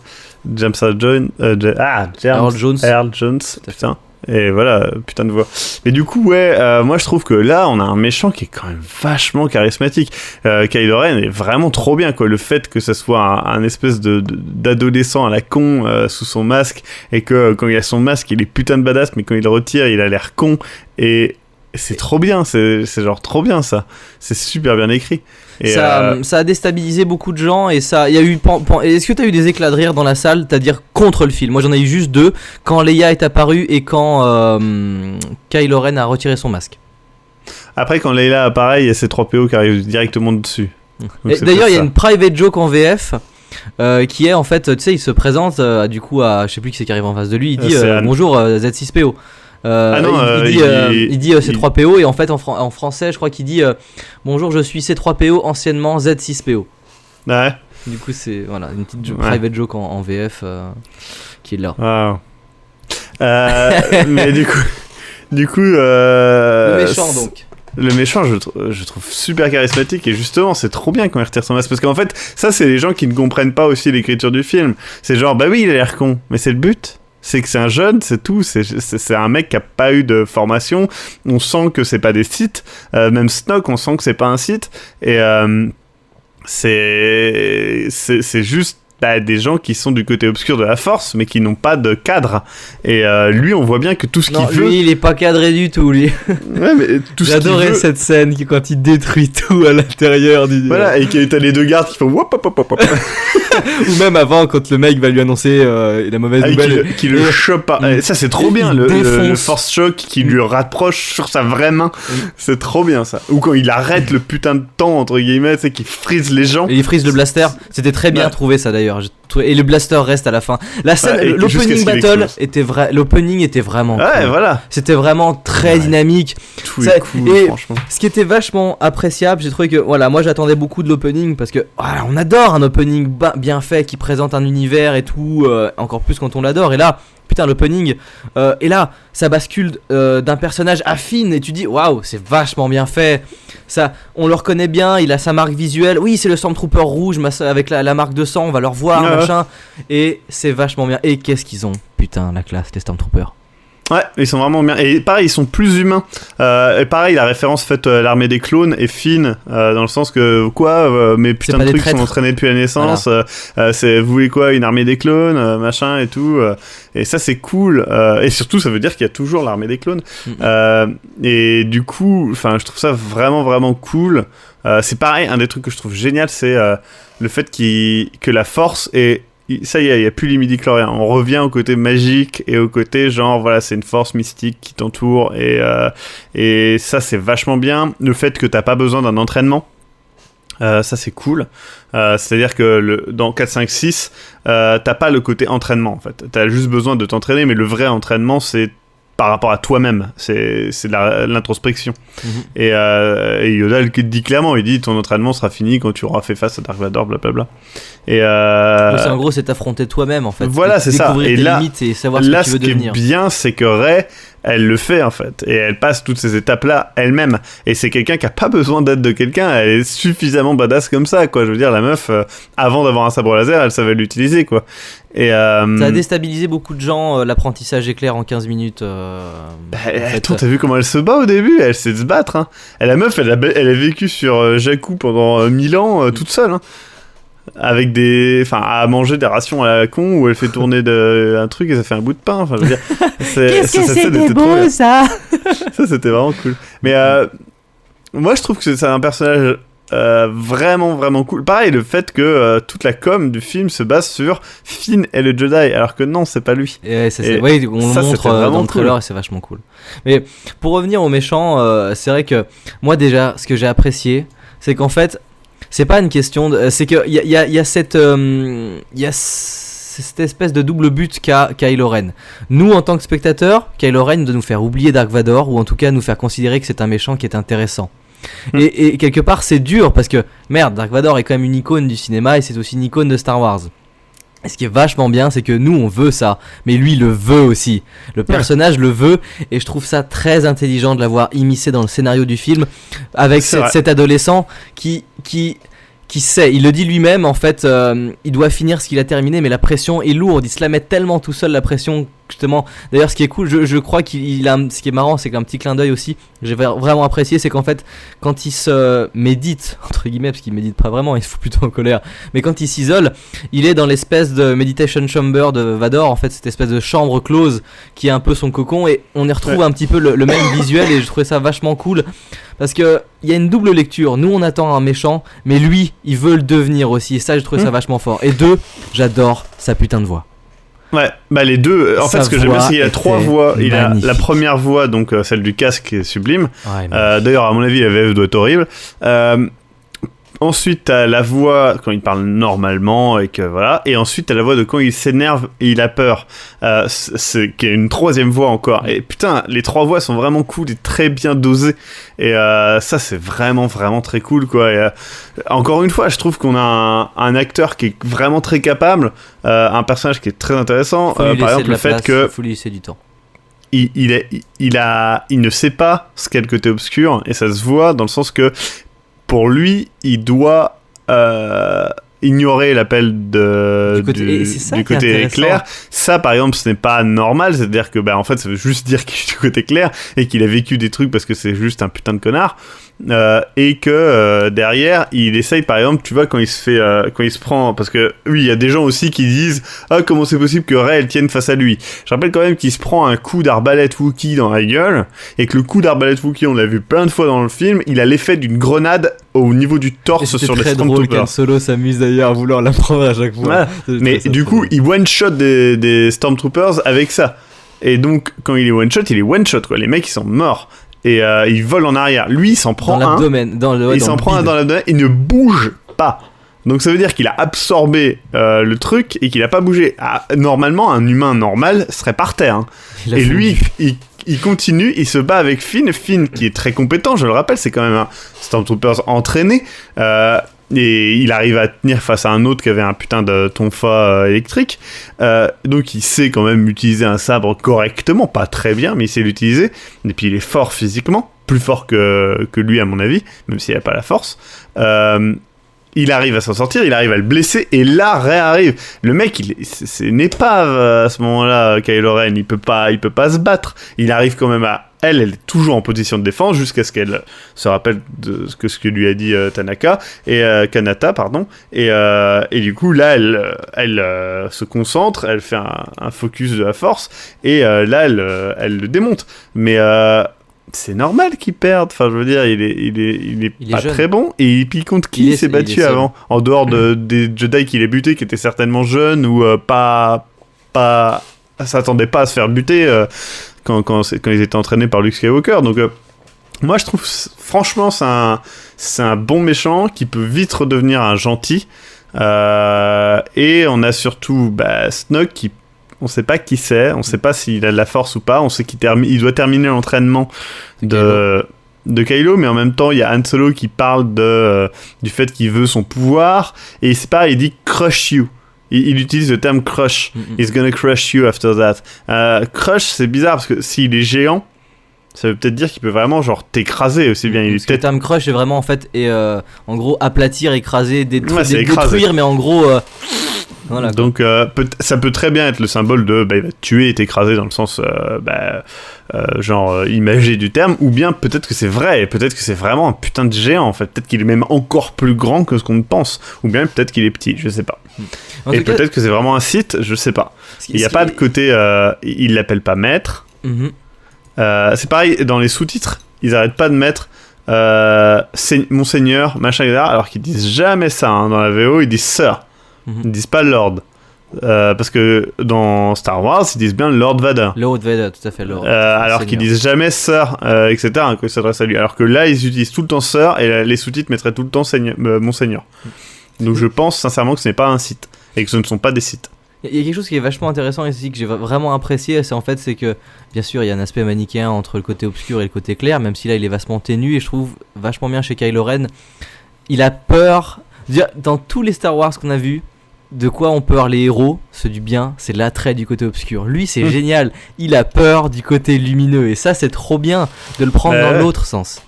James Earl Jones. Earl Jones. Earl Jones, putain. Et voilà, putain de voix. Mais du coup, ouais, moi je trouve que là, on a un méchant qui est quand même vachement charismatique. Kylo Ren est vraiment trop bien, quoi. Le fait que ça soit un espèce d'adolescent à la con sous son masque, et que quand il a son masque, il est putain de badass, mais quand il le retire, il a l'air con. Et c'est trop bien, c'est genre trop bien ça. C'est super bien écrit. Et ça a déstabilisé beaucoup de gens et ça, il y a eu. Est-ce que t'as eu des éclats de rire dans la salle, c'est-à-dire contre le film? Moi j'en ai eu juste 2, quand Leia est apparue et quand Kylo Ren a retiré son masque. Après, quand Leila apparaît, il y a ces 3 PO qui arrivent directement dessus. D'ailleurs, il y a une private joke en VF. Qui est en fait, tu sais, il se présente du coup à, je sais plus qui c'est qui arrive en face de lui, il dit bonjour Z6PO. Il dit C3PO et en fait en français je crois qu'il dit bonjour, je suis C3PO, anciennement Z6PO. Ouais. Du coup c'est voilà une petite private joke en VF qui est là. Wow. Mais du coup le méchant donc. Le méchant, je trouve super charismatique, et justement, c'est trop bien quand il retire son masque. Parce qu'en fait, ça, c'est les gens qui ne comprennent pas aussi l'écriture du film. C'est genre, bah oui, il a l'air con, mais c'est le but. C'est que c'est un jeune, c'est tout. C'est un mec qui a pas eu de formation. On sent que c'est pas des Sith. Même Snoke, on sent que c'est pas un Sith. Et c'est juste des gens qui sont du côté obscur de la force, mais qui n'ont pas de cadre. Et lui, on voit bien que tout ce qu'il veut... lui, il est pas cadré du tout, lui. Ouais, mais tout ce J'adorais cette scène quand il détruit tout à l'intérieur du... Voilà, et t'as les 2 gardes qui font wop hop hop hop. Ou même avant, quand le mec va lui annoncer la mauvaise nouvelle, qui le chope. Ça, c'est trop bien, le force shock qui lui rapproche sur sa vraie main. C'est trop bien, ça. Ou quand il arrête le putain de temps, entre guillemets, tu sais, qu'il freeze les gens. Et il freeze le blaster. C'était très bien trouvé, ça, d'ailleurs. Et le blaster reste à la fin. La scène, l'opening battle était vrai. L'opening était vraiment cool. Voilà. C'était vraiment très dynamique. Tout est cool, et franchement. Ce qui était vachement appréciable, j'ai trouvé que voilà, moi j'attendais beaucoup de l'opening parce que voilà, on adore un opening bien fait qui présente un univers et tout, encore plus quand on l'adore. Et là, putain, l'opening, et là, ça bascule d'un personnage à Finn et tu dis waouh, c'est vachement bien fait. Ça, on le reconnaît bien, il a sa marque visuelle. Oui, c'est le Stormtrooper rouge avec la marque de sang, on va le revoir, machin. Et c'est vachement bien. Et qu'est-ce qu'ils ont, putain, la classe, les Stormtroopers. Ouais, ils sont vraiment bien. Et pareil, ils sont plus humains. Et pareil, la référence faite à l'armée des clones est fine, dans le sens que, mes putains de trucs sont entraînés depuis la naissance. Voilà. Vous voulez quoi, une armée des clones, machin et tout. Et ça, c'est cool. Et surtout, ça veut dire qu'il y a toujours l'armée des clones. Et du coup, je trouve ça vraiment, vraiment cool. C'est pareil, un des trucs que je trouve génial, c'est le fait que la force est... Ça y est, il n'y a plus les midi-chloriens. On revient au côté magique et au côté genre, voilà, c'est une force mystique qui t'entoure. Et ça, c'est vachement bien. Le fait que t'as pas besoin d'un entraînement, ça, c'est cool. C'est-à-dire que dans 4, 5, 6, t'as pas le côté entraînement, en fait. T'as juste besoin de t'entraîner, mais le vrai entraînement, c'est par rapport à toi-même, c'est de l'introspection. Et Yoda le dit clairement, il dit ton entraînement sera fini quand tu auras fait face à Dark Vador, blablabla. Et c'est en gros, c'est t'affronter toi-même en fait. Voilà, c'est ça. Et là, limites et savoir ce que tu veux devenir. Là, ce qui est bien, c'est que Rey, elle le fait en fait, et elle passe toutes ces étapes-là elle-même. Et c'est quelqu'un qui a pas besoin d'aide de quelqu'un. Elle est suffisamment badass comme ça, quoi. Je veux dire, la meuf, avant d'avoir un sabre laser, elle savait l'utiliser, quoi. Et ça a déstabilisé beaucoup de gens, l'apprentissage éclair en 15 minutes. Attends, t'as vu comment elle se bat au début? Elle sait se battre, hein. Et la meuf, elle a vécu sur Jakku pendant 1000 ans, toute seule, hein. Avec à manger des rations à la con où elle fait tourner un truc et ça fait un bout de pain. Je veux dire, qu'est-ce que c'était beau, ça. Ça, c'était vraiment cool. Mais moi, je trouve que c'est un personnage vraiment, vraiment cool. Pareil, le fait que toute la com du film se base sur Finn et le Jedi, alors que non, c'est pas lui. Oui, on le montre dans le trailer et c'est vachement cool. Mais pour revenir aux méchants, c'est vrai que moi, déjà, ce que j'ai apprécié, c'est qu'en fait, c'est pas une question de... C'est qu'il y a cette espèce de double but qu'a Kylo Ren. Nous, en tant que spectateurs, Kylo Ren doit nous faire oublier Dark Vador, ou en tout cas nous faire considérer que c'est un méchant qui est intéressant. Et quelque part, c'est dur, parce que, merde, Dark Vador est quand même une icône du cinéma, et c'est aussi une icône de Star Wars. Et ce qui est vachement bien, c'est que nous, on veut ça, mais lui, il le veut aussi. Le personnage le veut, et je trouve ça très intelligent de l'avoir immiscé dans le scénario du film, avec cet adolescent qui sait, il le dit lui-même, en fait, il doit finir ce qu'il a terminé, mais la pression est lourde, il se la met tellement tout seul, la pression, justement. D'ailleurs, ce qui est cool, je crois qu'il a, ce qui est marrant, c'est qu'un petit clin d'œil aussi, j'ai vraiment apprécié, c'est qu'en fait, quand il se médite, entre guillemets, parce qu'il médite pas vraiment, il se fout plutôt en colère, mais quand il s'isole, il est dans l'espèce de meditation chamber de Vador, en fait, cette espèce de chambre close qui est un peu son cocon, et on y retrouve un petit peu le même visuel, et je trouvais ça vachement cool, parce que il y a une double lecture. Nous, on attend un méchant, mais lui, il veut le devenir aussi, et ça, je trouvais ça vachement fort. Et deux, j'adore sa putain de voix. Ouais, bah les deux, en fait ce que j'aime bien c'est qu'il a 3 voix. Il a la première voix, donc celle du casque qui est sublime, d'ailleurs à mon avis la VF doit être horrible. Ensuite t'as la voix quand il parle normalement et que voilà, et ensuite t'as la voix de quand il s'énerve et il a peur, c'est qui est une 3e voix encore. Et putain, les 3 voix sont vraiment cool et très bien dosées, et ça c'est vraiment très cool quoi. Et, encore une fois je trouve qu'on a un acteur qui est vraiment très capable, un personnage qui est très intéressant, par exemple le fait que faut lui laisser du temps. Il ne sait pas ce qu'est le côté obscur, et ça se voit dans le sens que pour lui, il doit ignorer l'appel du côté clair. Ça, par exemple, ce n'est pas normal. C'est-à-dire que, en fait, ça veut juste dire qu'il est du côté clair et qu'il a vécu des trucs parce que c'est juste un putain de connard. Et que derrière, il essaye, par exemple, tu vois, quand il se prend, parce que oui, il y a des gens aussi qui disent comment c'est possible que Rey elle tienne face à lui. Je rappelle quand même qu'il se prend un coup d'arbalète Wookiee dans la gueule, et que le coup d'arbalète Wookiee, on l'a vu plein de fois dans le film, il a l'effet d'une grenade au niveau du torse sur les Stormtroopers. C'est très drôle, Solo s'amuse d'ailleurs à vouloir la prendre à chaque fois. Ouais. Mais du coup, il one-shot des Stormtroopers avec ça. Et donc, quand il est one-shot, quoi. Les mecs, ils sont morts. Et il vole en arrière. Lui, il s'en prend dans l'abdomen, il s'en prend un dans l'abdomen. Il ne bouge pas. Donc ça veut dire qu'il a absorbé le truc et qu'il a pas bougé. Normalement, un humain normal serait par terre. Hein. Et lui, il continue, il se bat avec Finn. Finn, qui est très compétent, je le rappelle, c'est quand même un Stormtrooper entraîné. Et il arrive à tenir face à un autre qui avait un putain de tonfa électrique. Donc il sait quand même utiliser un sabre correctement, pas très bien, mais il sait l'utiliser. Et puis il est fort physiquement, plus fort que lui à mon avis, même s'il n'a pas la force. Il arrive à s'en sortir, il arrive à le blesser, et là, Rey arrive. Le mec, c'est une épave à ce moment-là, Kylo Ren, il peut pas se battre. Il arrive quand même à... Elle est toujours en position de défense jusqu'à ce qu'elle se rappelle de ce que lui a dit Kanata, pardon. Et du coup, là, elle se concentre, elle fait un focus de la force, et là, elle le démonte. Mais... c'est normal qu'il perde, enfin je veux dire, il est pas jeune. Très bon, et puis contre qui il s'est battu avant, en dehors des Jedi qu'il a buté, qui étaient certainement jeunes ou pas s'attendaient pas à se faire buter quand ils étaient entraînés par Luke Skywalker. Donc moi je trouve franchement c'est un bon méchant qui peut vite redevenir un gentil, et on a surtout Snoke qui... On sait pas qui c'est, on sait pas s'il a de la force ou pas, on sait qu'il doit terminer l'entraînement de Kylo, mais en même temps il y a Han Solo qui parle du fait qu'il veut son pouvoir, et c'est pareil, il dit crush you. Il utilise le terme crush. He's gonna crush you after that. Crush, c'est bizarre parce que s'il est géant, ça veut peut-être dire qu'il peut vraiment genre t'écraser aussi bien. Le terme crush c'est vraiment en fait en gros aplatir, écraser, détruire, mais en gros voilà, donc ça peut très bien être le symbole de il va te tuer et t'écraser dans le sens imagé du terme, ou bien peut-être que c'est vrai, et peut-être que c'est vraiment un putain de géant en fait, peut-être qu'il est même encore plus grand que ce qu'on pense, ou bien peut-être qu'il est petit, je sais pas. Et peut-être que c'est vraiment un Sith, je sais pas. Il n'y a pas de côté, il l'appelle pas maître. C'est pareil dans les sous-titres, ils arrêtent pas de mettre Monseigneur, machin, etc. Alors qu'ils disent jamais ça dans la VO, ils disent Sir. Ils disent pas Lord. Parce que dans Star Wars, ils disent bien Lord Vader. Lord Vader, tout à fait. Lord, alors qu'ils disent jamais Sir, etc. Quand ils s'adressent à lui. Alors que là, ils utilisent tout le temps Sir, et les sous-titres mettraient tout le temps Monseigneur. Donc je pense sincèrement que ce n'est pas un Sith, et que ce ne sont pas des Sith. Il y a quelque chose qui est vachement intéressant ici, que j'ai vraiment apprécié, c'est que, bien sûr, il y a un aspect manichéen entre le côté obscur et le côté clair, même si là, il est vachement ténu, et je trouve vachement bien chez Kylo Ren. Il a peur... Dans tous les Star Wars qu'on a vus, de quoi ont peur les héros, ceux du bien, c'est l'attrait du côté obscur. Lui, c'est génial, il a peur du côté lumineux, et ça, c'est trop bien de le prendre dans l'autre sens.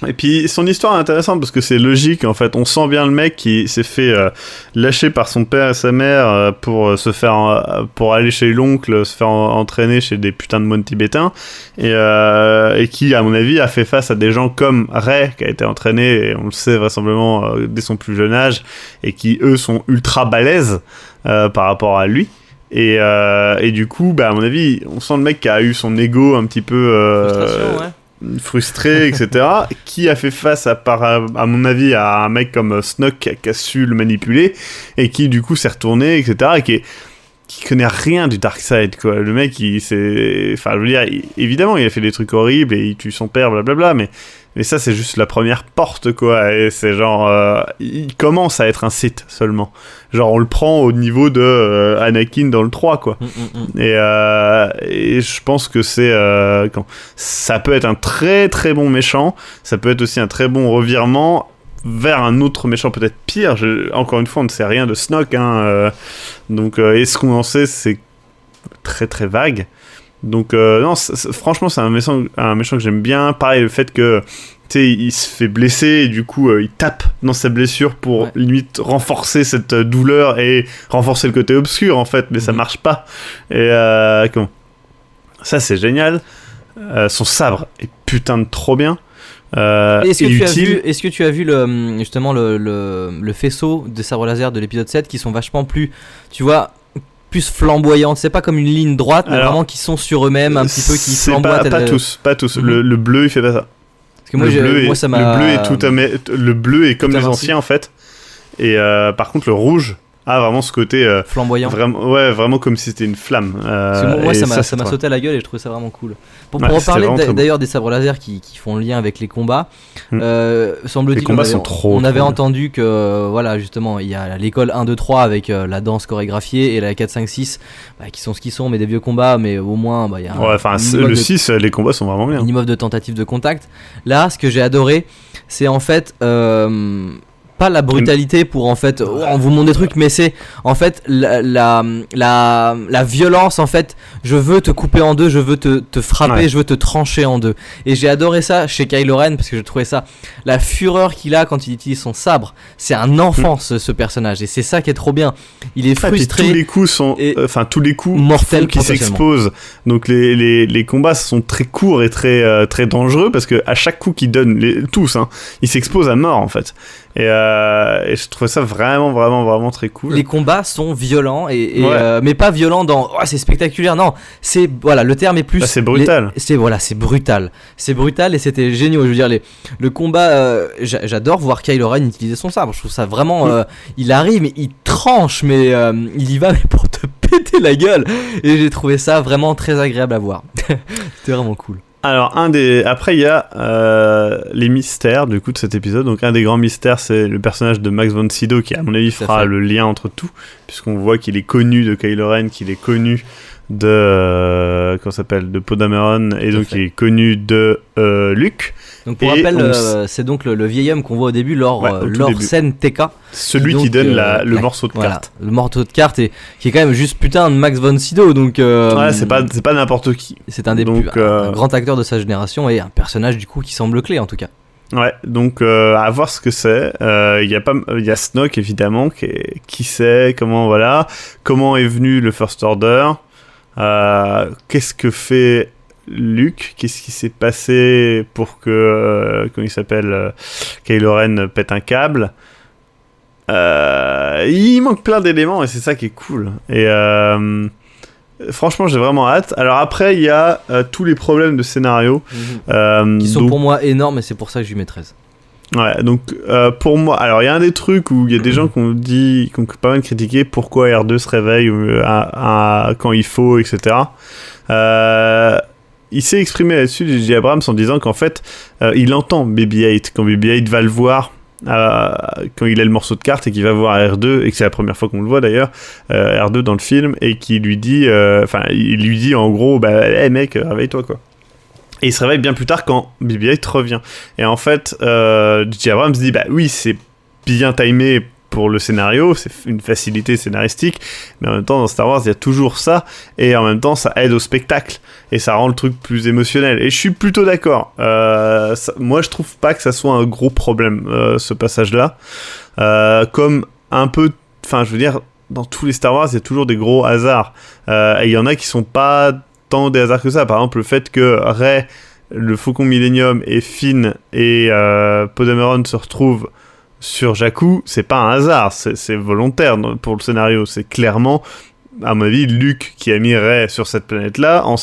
Et puis son histoire est intéressante parce que c'est logique en fait. On sent bien le mec qui s'est fait lâcher par son père et sa mère pour pour aller chez l'oncle, se faire entraîner chez des putains de moines tibétains et qui, à mon avis, a fait face à des gens comme Ray qui a été entraîné, et on le sait vraisemblablement dès son plus jeune âge, et qui eux sont ultra balèzes par rapport à lui. Et du coup, à mon avis, on sent le mec qui a eu son ego un petit peu frustré, etc. qui a fait face à mon avis à un mec comme Snoke qui a su le manipuler et qui du coup s'est retourné, etc. et qui connaît rien du Darkseid, quoi. Le mec, je veux dire, évidemment, il a fait des trucs horribles et il tue son père, blablabla, mais ça, c'est juste la première porte, quoi. Et c'est genre, il commence à être un Sith seulement. Genre, on le prend au niveau de Anakin dans le 3, quoi. Et je pense que ça peut être un très très bon méchant, ça peut être aussi un très bon revirement vers un autre méchant peut-être pire. Encore une fois, on ne sait rien de Snoke, donc et ce qu'on en sait, c'est très très vague. Donc non, franchement, c'est un méchant que j'aime bien. Pareil, le fait que il se fait blesser et du coup il tape dans sa blessure pour limite renforcer cette douleur et renforcer le côté obscur en fait, mais ça marche pas. Et ça, c'est génial. Son sabre est putain de trop bien. Est-ce que tu as vu justement le faisceau de sabre laser de l'épisode 7 qui sont vachement plus, tu vois, plus flamboyantes, c'est pas comme une ligne droite, mais vraiment qui sont sur eux-mêmes un petit peu, qui flamboient. Pas tous. Le bleu, il fait pas ça. Parce que le bleu est comme les anciens en fait. Et par contre le rouge a vraiment ce côté flamboyant. Vraiment comme si c'était une flamme. Moi ça m'a sauté à la gueule et je trouvais ça vraiment cool. Pour reparler d'ailleurs des sabres laser qui font lien avec les combats, semble-t-il on avait entendu que voilà, justement il y a l'école 1, 2, 3 avec la danse chorégraphiée et la 4, 5, 6 qui sont ce qu'ils sont, mais des vieux combats, mais au moins il y a le 6 les combats sont vraiment bien. Minimum de tentatives de contact. Là, ce que j'ai adoré, c'est en fait pas la brutalité pour en fait on vous montre des trucs, mais c'est en fait la violence en fait. Je veux te couper en deux, je veux te frapper, je veux te trancher en deux. Et j'ai adoré ça chez Kylo Ren parce que je trouvais ça, la fureur qu'il a quand il utilise son sabre, c'est un enfant ce personnage, et c'est ça qui est trop bien. Il est frustré. Tous les coups sont tous les coups mortels qui s'exposent. Donc les combats sont très courts et très très dangereux parce que à chaque coup qu'ils donnent, ils s'exposent à mort en fait. Et je trouvais ça vraiment très cool. Les combats sont violents mais pas violents dans c'est spectaculaire, non, c'est le terme est plus c'est brutal. C'est brutal et c'était génial. Je veux dire, le combat, j'adore voir Kylo Ren utiliser son sabre. Je trouve ça vraiment il arrive mais il tranche, mais il y va mais pour te péter la gueule, et j'ai trouvé ça vraiment très agréable à voir. C'était vraiment cool. Alors après il y a les mystères du coup de cet épisode. Donc un des grands mystères, c'est le personnage de Max von Sydow qui à mon avis fera le lien entre tout, puisqu'on voit qu'il est connu de Kylo Ren, qu'il est connu de de Poe Dameron, et donc il est connu de Luke. Donc pour rappel, c'est donc le vieil homme qu'on voit au début lors scène TK. Celui qui donne le morceau de carte. Le morceau de carte, et qui est quand même juste putain de Max von Sydow. Donc c'est pas n'importe qui. C'est un un grand acteur de sa génération et un personnage du coup qui semble clé en tout cas. Ouais, donc à voir ce que c'est. Il y a Snoke évidemment, qui c'est, comment est venu le First Order. Qu'est-ce que fait Luke, qu'est-ce qui s'est passé pour que Kylo Ren pète un câble. Il manque plein d'éléments et c'est ça qui est cool. Et franchement, j'ai vraiment hâte. Alors après, il y a tous les problèmes de scénario qui sont pour moi énormes, et c'est pour ça que je lui mets 13. Ouais, donc pour moi, alors il y a un des trucs où il y a des gens qui ont pas mal critiqué pourquoi R2 se réveille quand il faut, etc. Il s'est exprimé là-dessus, J.J. Abrams, en disant qu'en fait, il entend BB-8 quand BB-8 va le voir. Quand il a le morceau de carte et qu'il va voir R2, et que c'est la première fois qu'on le voit d'ailleurs, R2 dans le film, et qui lui dit il lui dit en gros hey mec, réveille-toi quoi. Et il se réveille bien plus tard quand BB-8 revient. Et en fait J.J. Abrams dit oui, c'est bien timé pour le scénario, c'est une facilité scénaristique, mais en même temps dans Star Wars il y a toujours ça, et en même temps ça aide au spectacle et ça rend le truc plus émotionnel, et je suis plutôt d'accord. Moi je trouve pas que ça soit un gros problème, ce passage là, comme un peu, enfin je veux dire, dans tous les Star Wars il y a toujours des gros hasards, et il y en a qui sont pas tant des hasards que ça. Par exemple le fait que Rey, le Faucon Millenium et Finn et Poe Dameron se retrouvent sur Jakku, c'est pas un hasard, c'est volontaire pour le scénario. C'est clairement, à mon avis, Luke qui a mis Rey sur cette planète-là, en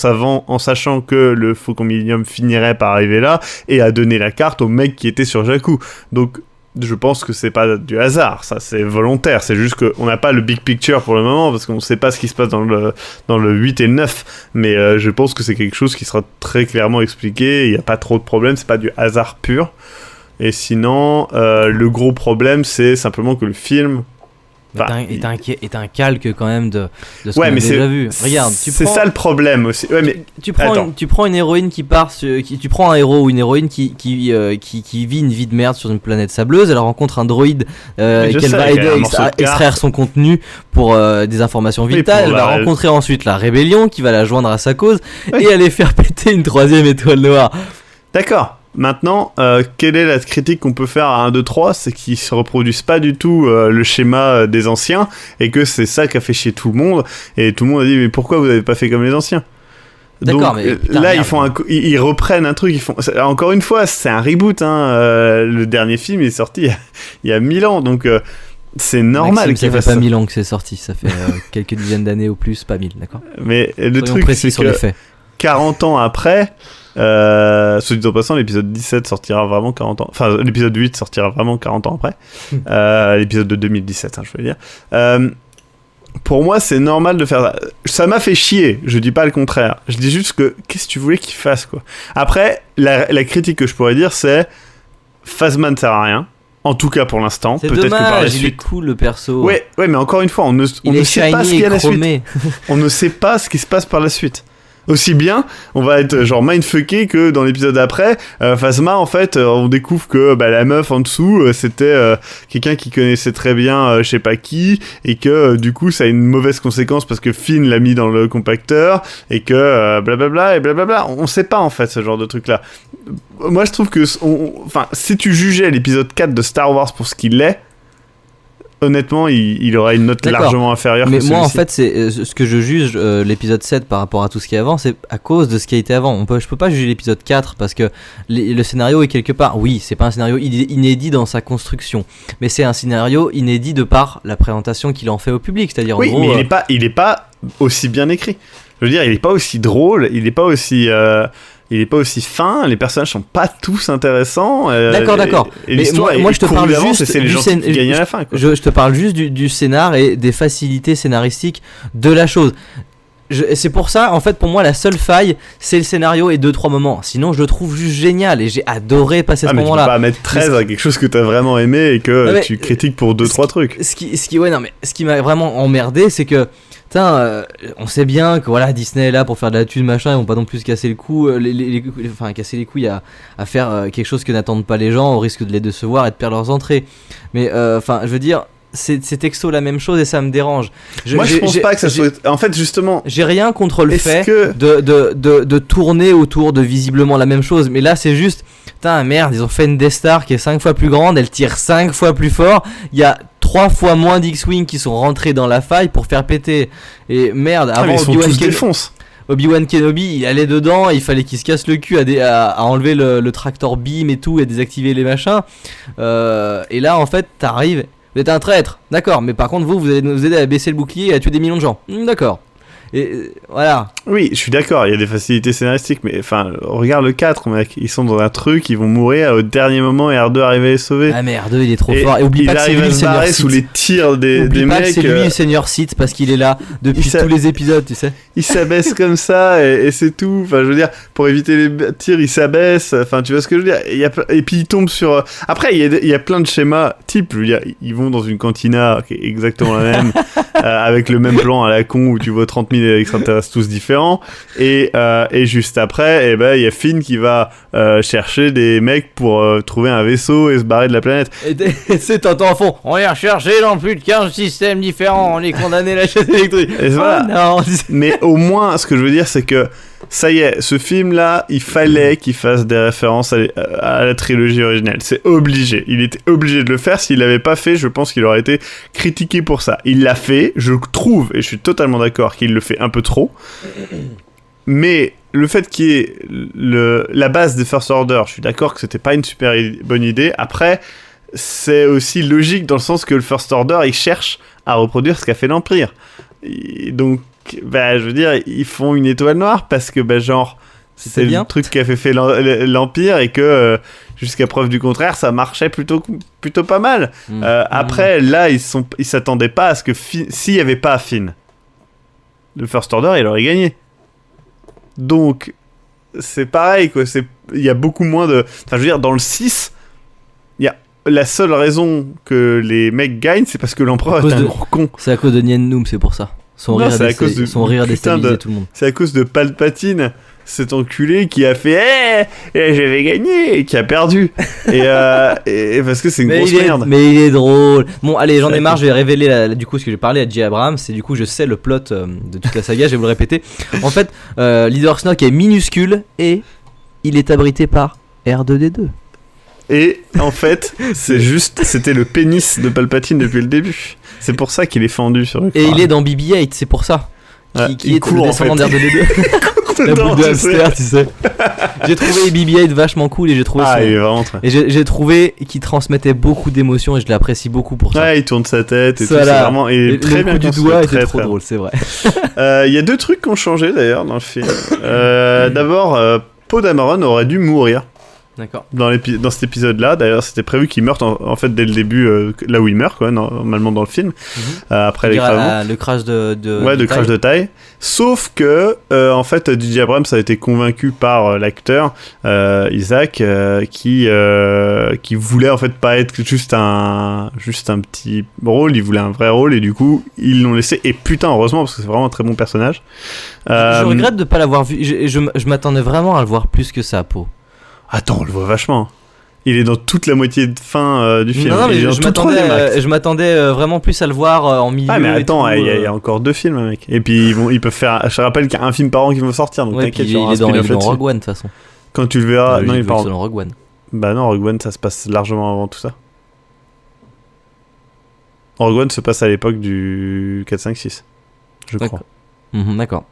sachant que le Faucon Millenium finirait par arriver là, et a donné la carte au mec qui était sur Jakku. Donc, je pense que c'est pas du hasard, ça, c'est volontaire. C'est juste qu'on n'a pas le big picture pour le moment, parce qu'on sait pas ce qui se passe dans le 8 et le 9, mais je pense que c'est quelque chose qui sera très clairement expliqué, il n'y a pas trop de problème, c'est pas du hasard pur. Et sinon, le gros problème, c'est simplement que le film est un calque quand même de ce qu'on a déjà vu. Regarde, c'est ça le problème aussi. Ouais, mais tu prends une héroïne qui part, tu prends un héros ou une héroïne qui vit une vie de merde sur une planète sableuse. Elle rencontre un droïde qu'elle va aider à extraire son contenu pour des informations vitales. Elle va rencontrer ensuite la rébellion qui va la joindre à sa cause et aller faire péter une 3e étoile noire. D'accord. Maintenant, quelle est la critique qu'on peut faire à 1, 2, 3 ? C'est qu'ils se reproduisent pas du tout le schéma des anciens, et que c'est ça qui a fait chier tout le monde, et tout le monde a dit mais pourquoi vous avez pas fait comme les anciens ? D'accord, donc mais putain, là ils reprennent un truc, encore une fois c'est un reboot, le dernier film est sorti il y a 1000 ans, donc c'est normal. Maxime, ça fait pas 1000 ans que c'est sorti, ça fait quelques dizaines d'années au plus, pas 1000, d'accord ? Mais le truc c'est que 40 ans après, soit dit en passant, l'épisode 17 sortira vraiment 40 ans, enfin l'épisode 8 sortira vraiment 40 ans après, l'épisode de 2017 je veux dire, pour moi c'est normal de faire ça. Ça m'a fait chier, je dis pas le contraire, je dis juste que qu'est-ce que tu voulais qu'il fasse quoi. Après la critique que je pourrais dire c'est Phasma ne sert à rien, en tout cas pour l'instant. C'est peut-être dommage, que par la il suite... est cool le perso. Ouais, mais encore une fois on ne sait pas ce qu'il y a la suite. On ne sait pas ce qui se passe par la suite. Aussi bien, on va être genre mindfucké que dans l'épisode après, Phasma en fait, on découvre que la meuf en dessous, c'était quelqu'un qui connaissait très bien je sais pas qui, et que du coup ça a une mauvaise conséquence parce que Finn l'a mis dans le compacteur, et que blablabla et blablabla. On sait pas en fait ce genre de truc là. Moi je trouve que, si tu jugeais l'épisode 4 de Star Wars pour ce qu'il est, honnêtement, il aura une note largement inférieure que celui-ci. Mais moi, en fait, c'est ce que je juge l'épisode 7 par rapport à tout ce qui est avant, c'est à cause de ce qui a été avant. Je peux pas juger l'épisode 4 parce que le scénario est quelque part. Oui, c'est pas un scénario inédit dans sa construction, mais c'est un scénario inédit de par la présentation qu'il en fait au public. C'est-à-dire, oui, en gros, mais il est pas aussi bien écrit. Je veux dire, il est pas aussi drôle, il est pas aussi fin, les personnages sont pas tous intéressants. D'accord. Et l'histoire moi je te parle juste c'est les gens qui gagnent à la fin. Quoi. Je te parle juste du scénar et des facilités scénaristiques de la chose. C'est pour ça, en fait, pour moi, la seule faille, c'est le scénario et 2-3 moments. Sinon, je le trouve juste génial et j'ai adoré passer ce moment-là. Tu peux pas mettre 13 à quelque chose que t'as vraiment aimé et que tu critiques pour 2-3 trucs. Ce qui m'a vraiment emmerdé, c'est que on sait bien que voilà, Disney est là pour faire de la thune machin, ils vont pas non plus se casser le cou, casser les couilles à faire quelque chose que n'attendent pas les gens au risque de les décevoir et de perdre leurs entrées. Mais je veux dire, c'est texto la même chose et ça me dérange. Je pense pas que ça soit. En fait, justement, j'ai rien contre le fait de tourner autour de visiblement la même chose, mais là c'est juste, merde, ils ont fait une Death Star qui est 5 fois plus grande, elle tire 5 fois plus fort, il y a 3 fois moins d'X-Wing qui sont rentrés dans la faille pour faire péter. Et merde, avant Obi-Wan Kenobi, il allait dedans, il fallait qu'il se casse le cul à enlever le tractor beam et tout, et désactiver les machins. Et là, en fait, t'arrives, vous êtes un traître, d'accord, mais par contre, vous allez nous aider à baisser le bouclier et à tuer des millions de gens. D'accord. Et voilà. Oui, je suis d'accord, il y a des facilités scénaristiques, mais regarde le 4, mec, ils sont dans un truc, ils vont mourir au dernier moment et R2 arrive à les sauver. Ah mais R2 il est trop fort, et oublie pas que c'est lui le Seigneur Sith. Sous les tirs des mecs. C'est lui le Seigneur Sith parce qu'il est là depuis tous les épisodes, tu sais. Il s'abaisse comme ça et c'est tout, je veux dire, pour éviter les tirs, il s'abaisse, tu vois ce que je veux dire. Et puis il tombe sur... Après, il y a plein de schémas type, je veux dire, ils vont dans une cantina qui est exactement la même, avec le même plan à la con où tu vois 30 000 3000 extraterrestres tous différents. Et juste après, il y a Finn qui va chercher des mecs pour trouver un vaisseau et se barrer de la planète. Et c'est t'entends en fond, on est recherché dans plus de 15 systèmes différents, on est condamné à la chaîne électrique. Et voilà. Non. Mais au moins, ce que je veux dire, c'est que ça y est, ce film-là, il fallait qu'il fasse des références à la trilogie originale. C'est obligé. Il était obligé de le faire. S'il l'avait pas fait, je pense qu'il aurait été critiqué pour ça. Il l'a fait, je trouve, et je suis totalement d'accord qu'il le fait un peu trop. Mais le fait qu'il y ait la base des First Order, je suis d'accord que c'était pas une super bonne idée. Après, c'est aussi logique dans le sens que le First Order, il cherche à reproduire ce qu'a fait l'Empire. Et donc, je veux dire, ils font une étoile noire parce que, genre, c'est le truc qu'a fait l'Empire et que, jusqu'à preuve du contraire, ça marchait plutôt pas mal. Après, là, ils s'attendaient pas à ce que s'il y avait pas Finn, le First Order, il aurait gagné. Donc, c'est pareil, quoi. Il y a beaucoup moins de... Enfin, je veux dire, dans le 6, il y a... La seule raison que les mecs gagnent, c'est parce que l'empereur est un gros con. C'est à cause de Nien Nunb, c'est pour ça. Son rire a déstabilisé tout le monde. C'est à cause de Palpatine, cet enculé qui a fait j'avais gagné et qui a perdu. et parce que c'est une grosse merde. Mais il est drôle. Bon, allez, j'en ai marre, je vais révéler du coup ce que j'ai parlé à J. Abrams. Et du coup, je sais le plot de toute la saga, je vais vous le répéter. En fait, Leader Snoke est minuscule et il est abrité par R2D2. Et en fait, c'était le pénis de Palpatine depuis le début. C'est pour ça qu'il est fendu sur le crâne. Et il est dans BB-8, c'est pour ça. Qui est le descendant d'R2D2. La boule de hamster, tu sais. J'ai trouvé BB-8 vachement cool et j'ai trouvé il est vraiment très... Et j'ai trouvé qu'il transmettait beaucoup d'émotions et je l'apprécie beaucoup pour ça. Ouais, il tourne sa tête et tout, c'est vraiment... Et très bien du doigt était trop drôle, c'est vrai. Il y a 2 trucs qui ont changé d'ailleurs dans le film. D'abord, Poe Dameron aurait dû mourir. D'accord. Dans cet épisode-là, d'ailleurs, c'était prévu qu'il meure en fait dès le début, là où il meurt, quoi, normalement dans le film. Après l'écrasement. Le crash de crash de taille. Sauf que, en fait, DJ Abrams a été convaincu par l'acteur Isaac, qui voulait en fait pas être juste un petit rôle, il voulait un vrai rôle et du coup ils l'ont laissé. Et putain, heureusement, parce que c'est vraiment un très bon personnage. Je regrette de pas l'avoir vu. Je m'attendais vraiment à le voir plus que ça, Poe. Attends, on le voit vachement. Il est dans toute la moitié de fin du film. Non, mais je m'attendais vraiment plus à le voir en milieu. Ah, mais attends, il y a encore 2 films, mec. Et puis ils peuvent faire. Je rappelle qu'il y a un film par an qui va sortir, donc t'inquiète, il est dans Rogue One de toute façon. Quand tu le verras, non, il est pas dans Rogue One. Bah non, Rogue One, ça se passe largement avant tout ça. Rogue One se passe à l'époque du 4, 5, 6, je crois. D'accord.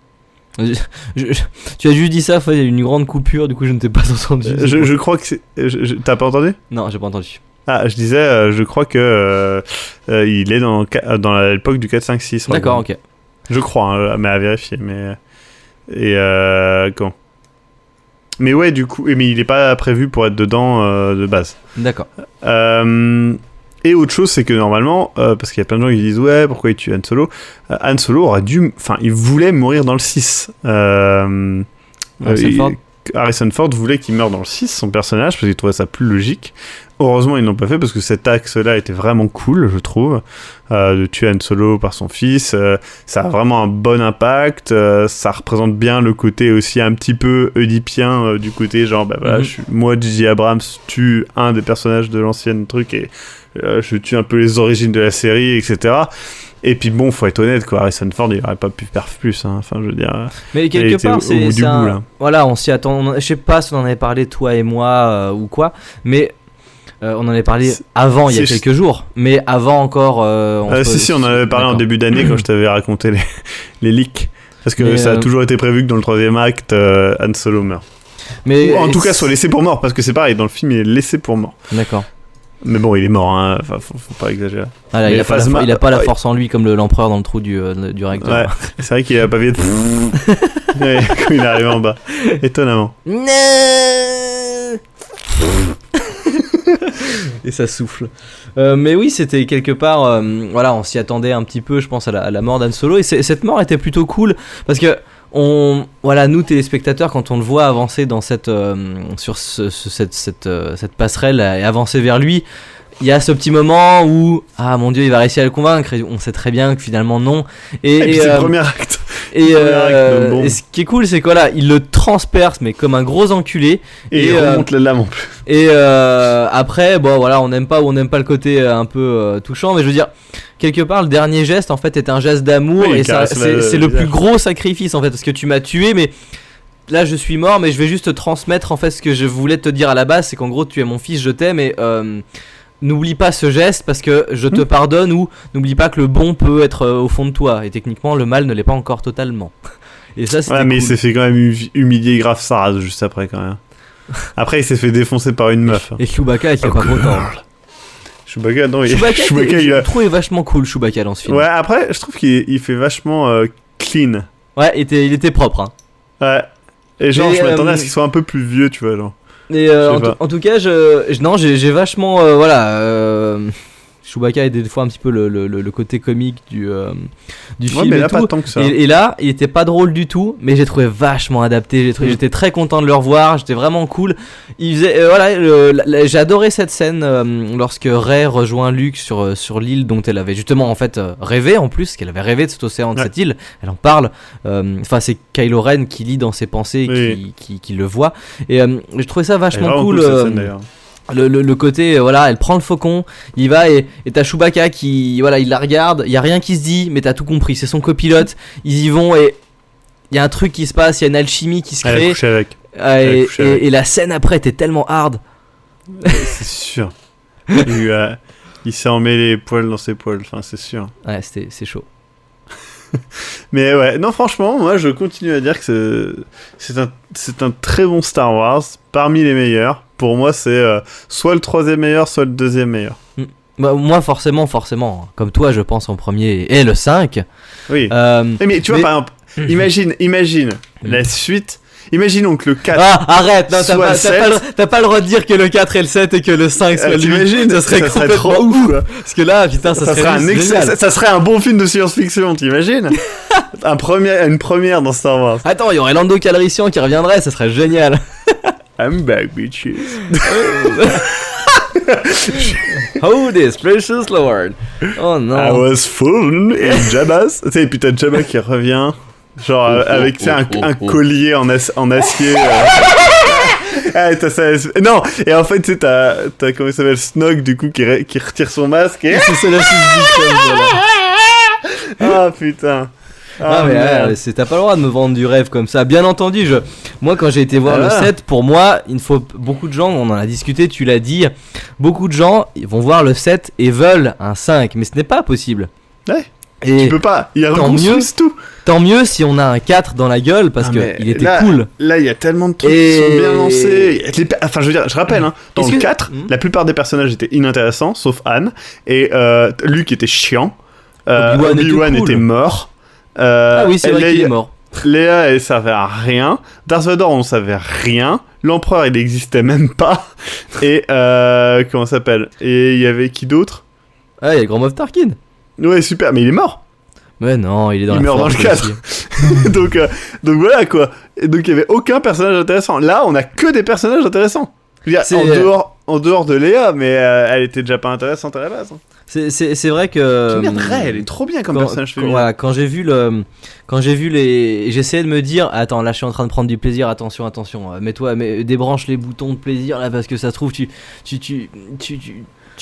Tu as juste dit ça, il y a une grande coupure, du coup je ne t'ai pas entendu. Je crois que c'est... T'as pas entendu ? Non, j'ai pas entendu. Ah, je disais, je crois que il est dans l'époque du 4, 5, 6. D'accord, ok. Je crois, mais à vérifier. Comment ? Mais ouais, du coup, mais il est pas prévu pour être dedans de base. D'accord. Et autre chose, c'est que normalement, parce qu'il y a plein de gens qui disent ouais, pourquoi il tue Han Solo ? Han Solo aurait dû, enfin, il voulait mourir dans le 6. Harrison Ford voulait qu'il meure dans le 6, son personnage, parce qu'il trouvait ça plus logique. Heureusement, ils n'ont pas fait, parce que cet axe-là était vraiment cool, je trouve, de tuer Han Solo par son fils. Ça a vraiment un bon impact. Ça représente bien le côté aussi un petit peu oedipien, du côté genre, bah voilà, moi, J.J. Abrams, tue un des personnages de l'ancienne truc, et je tue un peu les origines de la série, etc. Et puis bon, faut être honnête, quoi. Harrison Ford, il aurait pas pu faire plus, hein. Enfin, je veux dire. Mais quelque part, c'est voilà, on s'y attend. Je sais pas si on en avait parlé toi et moi ou quoi, mais on en avait parlé avant, il y a quelques jours. Mais avant encore. Si, on en avait parlé en début d'année quand je t'avais raconté les leaks, parce que ça a toujours été prévu que dans le 3e acte, Han Solo meurt. Mais ou en tout cas, soit laissé pour mort, parce que c'est pareil, dans le film, il est laissé pour mort. D'accord. Mais bon, il est mort, hein. Enfin, faut pas exagérer. Ah là, il a pas la force en lui comme l'empereur dans le trou du réacteur. Ouais, c'est vrai qu'il a pas vu quand il est arrivé en bas. Étonnamment. Et ça souffle. Mais oui, c'était quelque part. Voilà, on s'y attendait un petit peu, je pense, à la mort d'Han Solo. Et cette mort était plutôt cool parce que. Voilà, nous téléspectateurs, quand on le voit avancer dans cette passerelle et avancer vers lui, il y a ce petit moment où ah mon dieu, il va réussir à le convaincre. Et on sait très bien que finalement non. Et puis c'est le premier acte. Et ce qui est cool, c'est que voilà, il le transperce, mais comme un gros enculé. Et il remonte la lame en plus. Et après, bon voilà, on n'aime pas le côté un peu touchant, mais je veux dire, quelque part, le dernier geste en fait est un geste d'amour, et c'est le plus gros sacrifice en fait, parce que tu m'as tué, mais là je suis mort, mais je vais juste te transmettre en fait ce que je voulais te dire à la base, c'est qu'en gros tu es mon fils, je t'aime, et n'oublie pas ce geste parce que je te pardonne, ou n'oublie pas que le bon peut être au fond de toi, et techniquement le mal ne l'est pas encore totalement. Et ça c'était mais cool. il s'est fait quand même humilier grave Sarah juste après quand même. Après il s'est fait défoncer par une meuf. Et Chewbacca était pas content. Chewbacca, non, Chewbacca je le trouvais vachement cool, Chewbacca dans ce film. Ouais, après je trouve qu'il fait vachement clean. Ouais, il était propre, hein. Ouais. Et genre je m'attendais à ce qu'il soit un peu plus vieux, tu vois, genre. Et en tout cas, j'ai vachement Chewbacca est des fois un petit peu le côté comique du film, mais là, et tout. pas tant que ça. Et là, il était pas drôle du tout, mais j'ai trouvé vachement adapté. J'étais très content de le revoir. J'étais vraiment cool. Il faisait, j'ai adoré cette scène lorsque Rey rejoint Luke sur l'île dont elle avait justement en fait rêvé, en plus qu'elle avait rêvé de cet océan, de cette île. Elle en parle. Enfin, c'est Kylo Ren qui lit dans ses pensées, qui le voit. Et je trouvais ça vachement cool. Cette scène, d'ailleurs. Le côté, voilà, elle prend le faucon, il va, et t'as Chewbacca qui, voilà, il la regarde, il y a rien qui se dit, mais t'as tout compris, c'est son copilote, ils y vont, et il y a un truc qui se passe, il y a une alchimie qui se crée. Elle a couché avec. Et la scène après était tellement hard. C'est sûr. Il s'est emmêlé les poils dans ses poils, enfin c'est sûr. Ouais, c'est chaud. Mais ouais, non, franchement, moi je continue à dire que c'est un très bon Star Wars, parmi les meilleurs. Pour moi, c'est soit le 3e meilleur, soit le 2e meilleur. Bah, moi, forcément. Comme toi, je pense en premier. Et le 5. Oui. Mais tu vois, par exemple, imagine la suite. Imaginons que le 4. Ah, arrête, non, t'as pas le droit de dire que le 4 et le 7 et que le 5 soit t'imagines, ça serait complètement trop ouf, quoi. Parce que là, putain, ça serait ça serait un bon film de science-fiction, t'imagines? Une première dans Star Wars. Attends, il y aurait Lando Calrissian qui reviendrait, ça serait génial. I'm back, bitches. Oh, this precious Lord. Oh non. I was fallen in Jabba's. Tu sais, putain, Jabba qui revient. Genre, avec un collier en acier. Non, et en fait, tu sais, t'as comment il s'appelle, Snog, du coup, qui retire son masque. Et c'est la suite. Ah, putain. Ah, mais t'as pas le droit de me vendre du rêve comme ça. Bien entendu, moi quand j'ai été voir le 7, pour moi, il faut beaucoup de gens, on en a discuté, tu l'as dit, beaucoup de gens vont voir le 7 et veulent un 5, mais ce n'est pas possible. Ouais. Et tu peux pas, il y a tout. Tant mieux si on a un 4 dans la gueule, parce que il était cool. Là, il y a tellement de trucs qui sont bien lancés. Enfin, je veux dire, je rappelle, hein, dans le 4, la plupart des personnages étaient inintéressants, sauf Anne, et Luke était chiant, Obi-Wan était mort. Ah oui, c'est vrai qu'il est mort. Léa, elle servait à rien. Darth Vader, on savait rien. L'empereur, il n'existait même pas. Et comment ça s'appelle? Et il y avait qui d'autre? Ah, il y a le Grand Moff Tarkin. Ouais, super, mais il est mort. Mais non, il est il meurt dans le 4. donc voilà quoi. Et donc il y avait aucun personnage intéressant. Là, on a que des personnages intéressants. En dehors de Léa, mais elle était déjà pas intéressante à la base. C'est vrai que merde, Rey, elle est trop bien comme personnage féminin. Voilà, quand j'ai vu les, j'essayais de me dire, attends, là je suis en train de prendre du plaisir, attention, débranche les boutons de plaisir là, parce que ça se trouve tu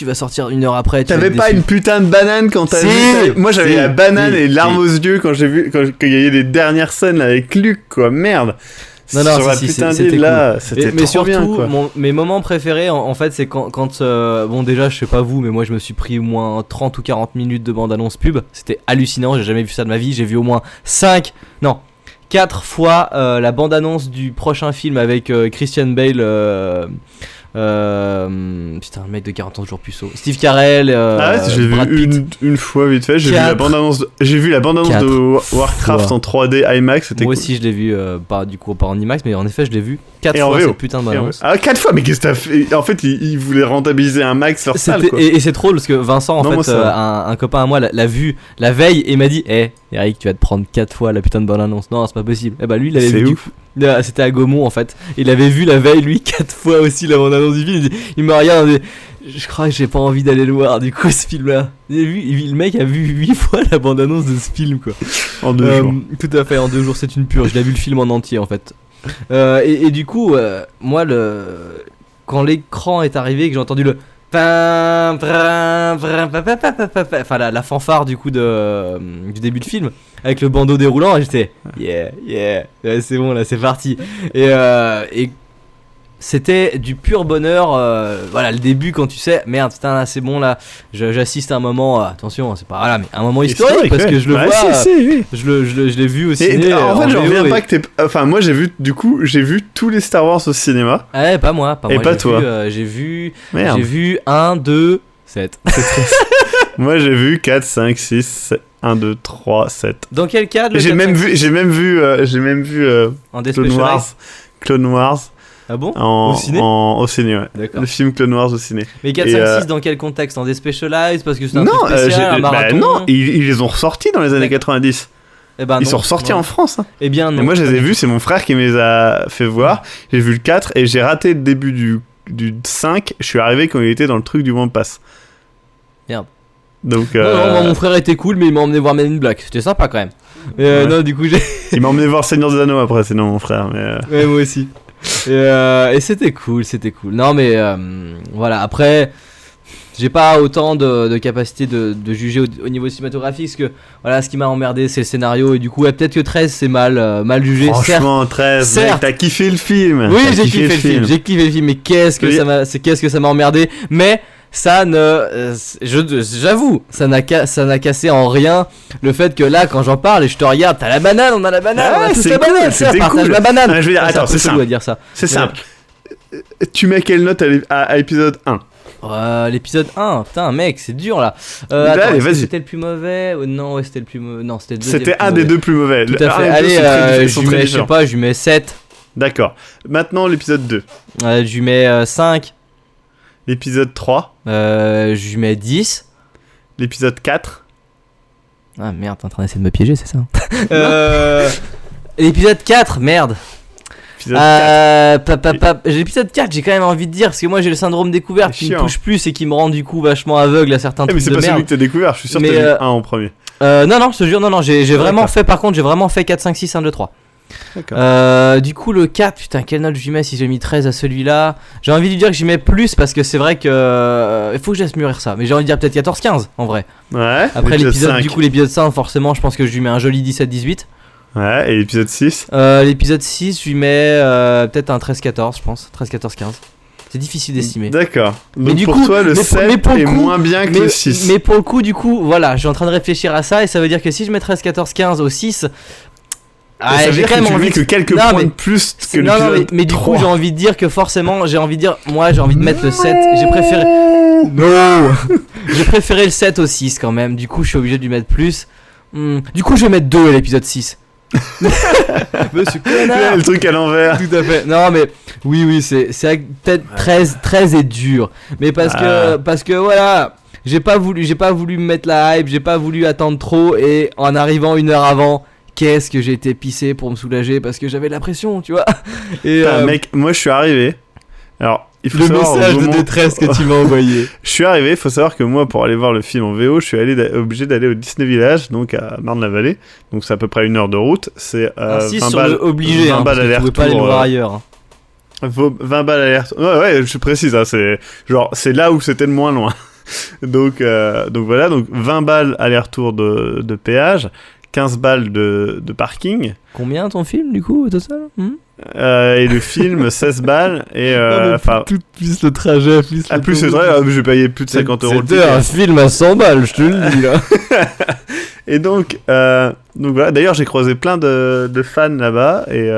vas sortir une heure après. T'avais pas une putain de banane quand t'as vu? Moi j'avais la banane et larmes aux yeux quand j'ai vu quand il y a eu les dernières scènes avec Luke, quoi. Merde. Non, sur la putain d'île là, c'était trop surtout, bien, quoi. Mes moments préférés en fait, c'est quand bon, déjà je sais pas vous, mais moi je me suis pris au moins 30 ou 40 minutes de bande-annonce pub. C'était hallucinant, j'ai jamais vu ça de ma vie. J'ai vu au moins 4 fois la bande-annonce du prochain film avec Christian Bale. Putain, un mec de 40 ans toujours puceau. Steve Carell. J'ai vu une fois vite fait. J'ai vu la bande-annonce de Warcraft en 3D IMAX. C'était moi cool. aussi je l'ai vu, pas en IMAX, mais en effet je l'ai vu 4 fois cette putain de bande-annonce. 4 fois, mais qu'est-ce que t'as fait? En fait, ils voulaient rentabiliser un max leur salle, quoi. Et c'est trop parce que Vincent, un copain à moi l'a vu la veille et m'a dit Eric, tu vas te prendre 4 fois la putain de bande-annonce. Non, c'est pas possible. Et bah lui, il avait vu du coup. C'était à Gaumont en fait. Il avait vu la veille lui 4 fois aussi la bande-annonce du film. Il me regarde. Je crois que j'ai pas envie d'aller le voir du coup ce film-là. Le mec a vu 8 fois la bande-annonce de ce film quoi. En 2 jours. Tout à fait, en 2 jours, c'est une purge. Il a vu le film en entier en fait. Et du coup, moi, quand l'écran est arrivé et que j'ai entendu le. Enfin, la fanfare du coup du début de film avec le bandeau déroulant, j'étais yeah, ouais, c'est bon là, c'est parti. Et c'était du pur bonheur. Voilà, le début quand tu sais, merde, putain, là c'est bon là, j'assiste à un moment. Attention, c'est pas voilà, mais un moment historique parce que je le vois. Oui. Je l'ai vu au ciné. En fait, j'en reviens pas que enfin, moi j'ai vu tous les Star Wars au cinéma. Ouais, pas moi. Et pas toi. J'ai vu 1, 2, 7. Moi j'ai vu 4, 5, 6, 1, 2, 3, 7. Dans quel cadre? J'ai même vu en Clone Wars. Ah bon? Au ciné, ouais. D'accord. Le film Clone Wars au ciné. Mais 4, 5, 6 dans quel contexte? En Despecialized? Parce que c'est un truc spécial, un marathon? Non, ils les ont ressortis dans les années 90. Ils sont ressortis en France. Hein. Eh bien non. Et moi je les ai vus, c'est mon frère qui me les a fait voir. J'ai vu le 4 et j'ai raté le début du 5. Je suis arrivé quand il était dans le truc du One Pass. Merde. Donc, non, mon frère était cool, mais il m'a emmené voir Men in Black. C'était sympa quand même. Ouais. Non, du coup il m'a emmené voir Seigneur des Anneaux après, sinon mon frère. Mais ouais, moi aussi. Et c'était cool. Non mais voilà, après j'ai pas autant de capacité de juger au niveau cinématographique, parce que voilà, ce qui m'a emmerdé c'est le scénario, et du coup peut-être que 13 c'est mal jugé. Franchement, 13, mec, t'as kiffé le film. Oui, j'ai kiffé le film, mais qu'est-ce que ça m'a emmerdé. Mais ça j'avoue, ça n'a cassé en rien le fait que là, quand j'en parle et je te regarde, t'as la banane, on a la banane, on a tous la banane, ça partage la banane. Je veux dire, attends, c'est simple. À dire ça. C'est simple. Tu mets quelle note à épisode 1? L'épisode 1, putain mec, c'est dur là. Allez, vas-y. C'était le plus mauvais? Non, c'était le plus mauvais. Non, c'était le deuxième. C'était un des deux plus mauvais. Tout à fait. Allez, je lui mets 7. D'accord. Maintenant, l'épisode 2. Je lui mets 5. L'épisode 3. Je lui mets 10. L'épisode 4. Ah merde, t'es en train d'essayer de me piéger, c'est ça? L'épisode 4, merde. L'épisode 4, j'ai quand même envie de dire, parce que moi j'ai le syndrome découvert qui me touche plus et qui me rend du coup vachement aveugle à certains trucs de merde. Mais c'est pas celui que t'as découvert, je suis sûr que t'as vu 1 en premier. Non, je te jure, non, j'ai vraiment fait, par contre, j'ai vraiment fait 4, 5, 6, 1, 2, 3. D'accord. Du coup, le 4, putain, quelle note je lui mets si j'ai mis 13 à celui-là? J'ai envie de lui dire que j'y mets plus, parce que c'est vrai que. Il faut que je laisse mûrir ça, mais j'ai envie de dire peut-être 14, 15 en vrai. Ouais. Après l'épisode, du coup, l'épisode 5, forcément, je pense que je lui mets un joli 17, 18. Ouais, et l'épisode 6? L'épisode 6, je lui mets peut-être un 13, 14, je pense. 13, 14, 15. C'est difficile d'estimer. D'accord. Donc mais du pour coup, toi, le 7 est moins bien que le 6. Mais pour le coup, du coup, voilà, je suis en train de réfléchir à ça, et ça veut dire que si je mets 13, 14, 15 au 6. Ça veut dire que tu mets que quelques points de plus que l'épisode 3. Mais du coup, j'ai envie de dire que forcément, j'ai envie de mettre le 7. J'ai préféré. Non. J'ai préféré le 7 au 6 quand même. Du coup, je suis obligé de lui mettre plus. Du coup, je vais mettre 2 à l'épisode 6. Monsieur connard. Le truc à l'envers. Tout à fait. Non mais oui, c'est peut-être 13 est dur. Mais parce que voilà, j'ai pas voulu me mettre la hype, j'ai pas voulu attendre trop, et en arrivant 1 heure avant, qu'est-ce que j'ai été pissé pour me soulager parce que j'avais la pression, tu vois. Et mec, moi je suis arrivé. Alors, il faut le savoir message de détresse que tu m'as envoyé. Je suis arrivé, il faut savoir que moi, pour aller voir le film en VO, je suis obligé d'aller au Disney Village, donc à Marne-la-Vallée. Donc c'est à peu près 1 heure de route. C'est 20 balles. Obligé, 20 balles aller-retour. Tu pouvais pas aller le voir ailleurs. 20 balles aller-retour. Ouais, je précise, hein, c'est là où c'était le moins loin. donc voilà, donc 20 balles aller-retour de péage, 15 balles de parking. Combien ton film du coup au total? Et le film 16 balles et plus le trajet plus le trajet, je vais payer plus de 50 euros. C'était un film à 100 balles, je te le dis là. Et donc voilà, d'ailleurs j'ai croisé plein de fans là-bas, et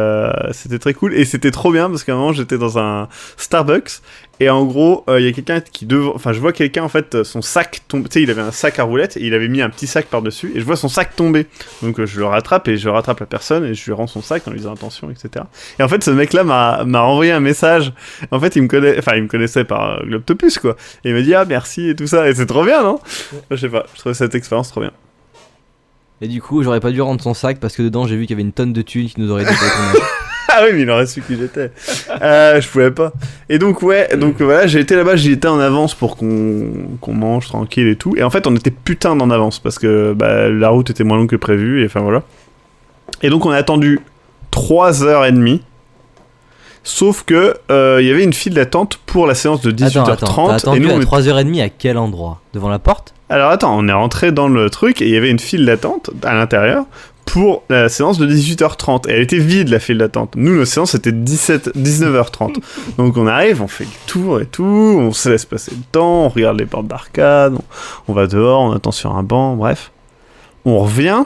c'était très cool, et c'était trop bien parce qu'à un moment j'étais dans un Starbucks, et en gros il y a quelqu'un je vois quelqu'un, en fait, son sac tombe, tu sais, il avait un sac à roulettes et il avait mis un petit sac par-dessus, et je vois son sac tomber, donc je le rattrape et je rattrape la personne et je lui rends son sac en lui disant attention, etc. Et en fait ce mec là m'a renvoyé un message. En fait il me connaissait par Globtopus, quoi, et il m'a dit ah merci et tout ça, et c'est trop bien, non? Je sais pas, je trouvais cette expérience trop bien. Et du coup, j'aurais pas dû rendre son sac parce que dedans, j'ai vu qu'il y avait une tonne de thunes qui nous auraient dit. Ah oui, mais il aurait su qui j'étais. Je pouvais pas. Et donc voilà, j'ai été là-bas, j'y étais en avance pour qu'on mange tranquille et tout. Et en fait, on était putain d'en avance parce que la route était moins longue que prévu. Et enfin voilà. Et donc on a attendu 3h30. Sauf que il y avait une file d'attente pour la séance de 18h30. Attends, t'as attendu à 3h30 à quel endroit? Devant la porte? Alors attends, on est rentré dans le truc et il y avait une file d'attente à l'intérieur pour la séance de 18h30. Et elle était vide, la file d'attente. Nous, nos séances, c'était 19h30. Donc on arrive, on fait le tour et tout, on se laisse passer le temps, on regarde les portes d'arcade, on va dehors, on attend sur un banc, bref. On revient,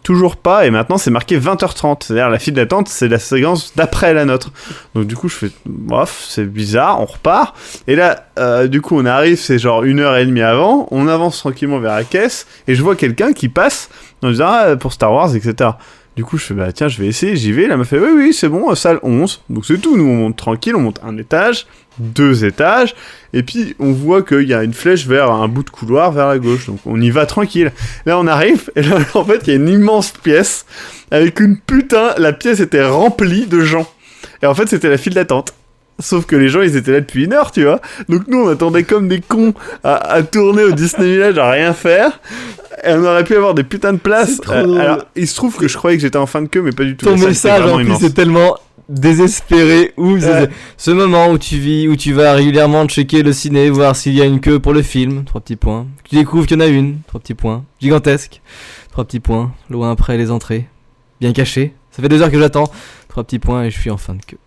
toujours pas, et maintenant c'est marqué 20h30. C'est-à-dire la file d'attente, c'est la séquence d'après la nôtre. Donc du coup, je fais, bref, c'est bizarre, on repart. Et là, du coup, on arrive, c'est genre 1h30 avant, on avance tranquillement vers la caisse, et je vois quelqu'un qui passe en disant pour Star Wars, etc. Du coup, je fais tiens, je vais essayer, j'y vais. Là, elle m'a fait oui, c'est bon, salle 11. Donc c'est tout, nous on monte tranquille, on monte un étage, 2 étages, et puis on voit qu'il y a une flèche vers un bout de couloir vers la gauche. Donc on y va tranquille. Là, on arrive, et là, en fait, il y a une immense pièce avec la pièce était remplie de gens. Et en fait, c'était la file d'attente. Sauf que les gens, ils étaient là depuis 1 heure, tu vois. Donc nous, on attendait comme des cons à tourner au Disney Village, à rien faire. Et on aurait pu avoir des putains de places. Alors, il se trouve que je croyais que j'étais en fin de queue, mais pas du tout. Ton message, en plus, c'est tellement désespéré. Ce moment où tu vas régulièrement checker le ciné, voir s'il y a une queue pour le film, 3 petits points. Tu découvres qu'il y en a une, 3 petits points. Gigantesque, 3 petits points. Loin après les entrées. Bien caché. Ça fait 2 heures que j'attends. 3 petits points et je suis en fin de queue.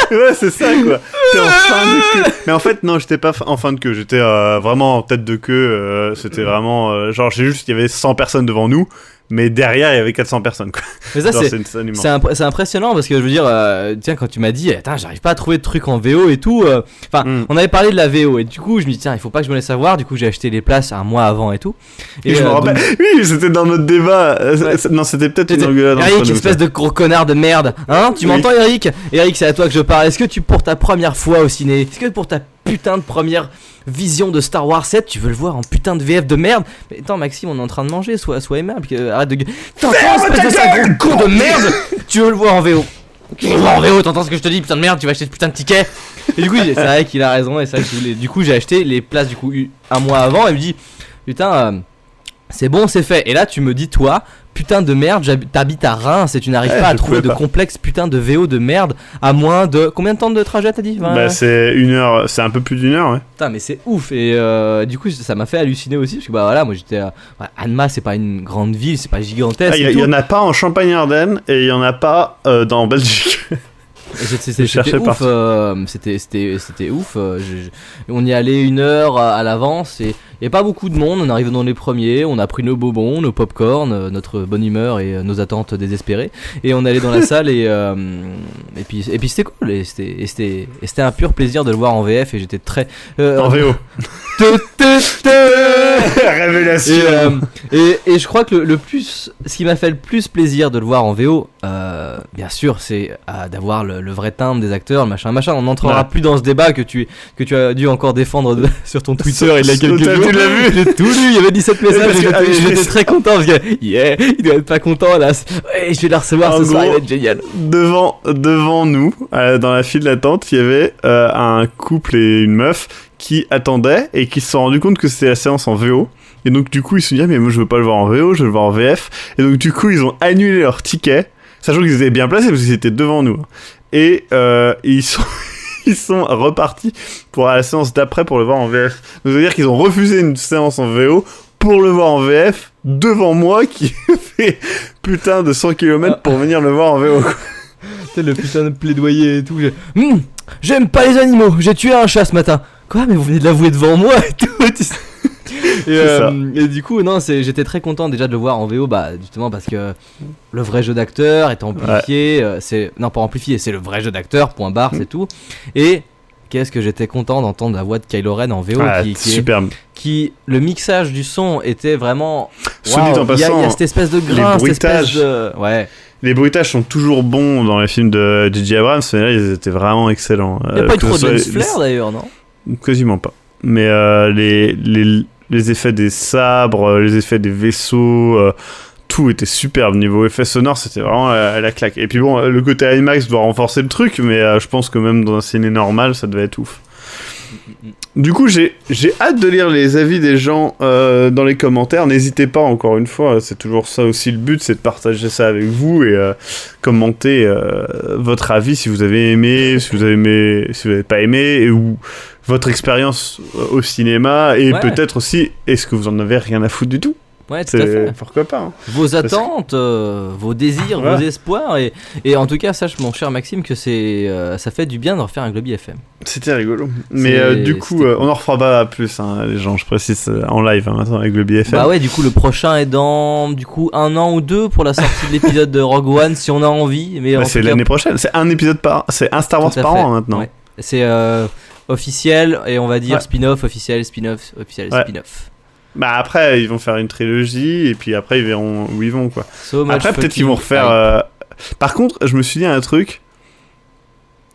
Ouais, c'est ça, quoi. T'es en fin de queue. Mais en fait, non, j'étais pas en fin de queue. J'étais vraiment en tête de queue. C'était vraiment... genre, il y avait 100 personnes devant nous. Mais derrière, il y avait 400 personnes, quoi. Mais ça, c'est impressionnant parce que je veux dire, tiens, quand tu m'as dit, j'arrive pas à trouver de trucs en VO et tout. On avait parlé de la VO et du coup, je me dis, tiens, il faut pas que je me laisse savoir. Du coup, j'ai acheté les places un mois avant et tout. Et je me rappelle. Donc... Oui, c'était dans notre débat. Non, c'était peut-être une engueulade. Eric, espèce de gros connard de merde. Hein, tu m'entends, Eric? Eric, c'est à toi que je parle. Est-ce que pour ta première fois au ciné, est-ce que pour ta putain de première vision de Star Wars 7, tu veux le voir en putain de VF de merde? Mais attends, Maxime, on est en train de manger, sois aimable, arrête de gueuler. T'entends, espèce de sale gros con de merde? Tu veux le voir en VO? Tu veux le voir en VO, t'entends ce que je te dis, putain de merde, tu vas acheter ce putain de ticket. Et du coup, c'est vrai qu'il a raison, et ça, du coup, j'ai acheté les places du coup un mois avant, et il me dit, putain, c'est bon, c'est fait. Et là, tu me dis, toi, putain de merde, t'habites à Reims et tu n'arrives pas à trouver de complexe putain de VO de merde à moins de... Combien de temps de trajet t'as dit? C'est 1 heure, c'est un peu plus d'1 heure, ouais. Putain, mais c'est ouf. Et du coup, ça m'a fait halluciner aussi parce que voilà, moi j'étais... Annemasse, c'est pas une grande ville, c'est pas gigantesque. Il y en a pas en Champagne-Ardenne et il y en a pas dans Belgique. C'était ouf, c'était ouf. On y allait 1 heure à l'avance et il n'y a pas beaucoup de monde. On arrive dans les premiers, on a pris nos bonbons, nos popcorn, notre bonne humeur et nos attentes désespérées. Et on allait dans la salle et puis c'était cool. Et c'était un pur plaisir de le voir en VF et j'étais très. En VO. Révélation. Et je crois que ce qui m'a fait le plus plaisir de le voir en VO, bien sûr, c'est d'avoir le vrai timbre des acteurs, machin. On n'entrera plus dans ce débat que tu as dû encore défendre sur ton Twitter il y a quelques jours. Tu l'as vu? J'ai tout lu, il y avait 17 messages et j'étais très content parce que il doit être pas content là. Ouais, je vais la recevoir ce soir, il va être génial. Devant nous, dans la file d'attente, il y avait un couple et une meuf qui attendaient et qui se sont rendus compte que c'était la séance en VO. Et donc du coup ils se sont dit mais moi je veux pas le voir en VO, je veux le voir en VF. Et donc du coup ils ont annulé leur ticket, sachant qu'ils étaient bien placés parce qu'ils étaient devant nous. Et ils sont repartis pour la séance d'après pour le voir en VF. Donc ça veut dire qu'ils ont refusé une séance en VO pour le voir en VF devant moi qui fait putain de 100 km pour venir le voir en VO. C'est le putain de plaidoyer et tout. J'aime pas les animaux, j'ai tué un chat ce matin. Quoi? Mais vous venez de l'avouer devant moi et tout. Et du coup, non, j'étais très content déjà de le voir en VO, justement parce que le vrai jeu d'acteur est amplifié. Non, pas amplifié, c'est le vrai jeu d'acteur, point barre, c'est tout. Et qu'est-ce que j'étais content d'entendre la voix de Kylo Ren en VO superbe. Le mixage du son était vraiment. Solide en passant. Il y a cette espèce de grain, cette espèce de. Ouais. Les bruitages sont toujours bons dans les films de J.J. Abrams, mais là ils étaient vraiment excellents. Il n'y a pas eu trop de lens flare d'ailleurs, non? Quasiment pas. Mais les effets des sabres, les effets des vaisseaux, tout était superbe. Niveau effet sonore, c'était vraiment la claque. Et puis bon, le côté IMAX doit renforcer le truc, mais je pense que même dans un ciné normal, ça devait être ouf. Du coup, j'ai hâte de lire les avis des gens dans les commentaires. N'hésitez pas, encore une fois, c'est toujours ça aussi le but, c'est de partager ça avec vous et commenter votre avis si vous avez aimé, si vous n'avez pas aimé, ou votre expérience au cinéma, et peut-être aussi, est-ce que vous en avez rien à foutre du tout ? Ouais, tout à fait. Pourquoi pas, hein. Vos attentes, vos désirs, vos espoirs, et en tout cas, sache mon cher Maxime que ça fait du bien de refaire un Globi FM. C'était rigolo. Mais du coup, on en refera pas plus, hein, les gens, je précise, en live maintenant avec Globi FM. Bah ouais, du coup, le prochain est dans 1 an ou 2 pour la sortie de l'épisode de Rogue One, si on a envie. Mais c'est l'année prochaine, c'est un épisode c'est un Star Wars par an maintenant. Ouais. C'est officiel, et on va dire spin-off, officiel, spin-off, spin-off. Bah après, ils vont faire une trilogie, et puis après, ils verront où ils vont, quoi. Après, peut-être qu'ils vont refaire... Par contre, je me suis dit un truc.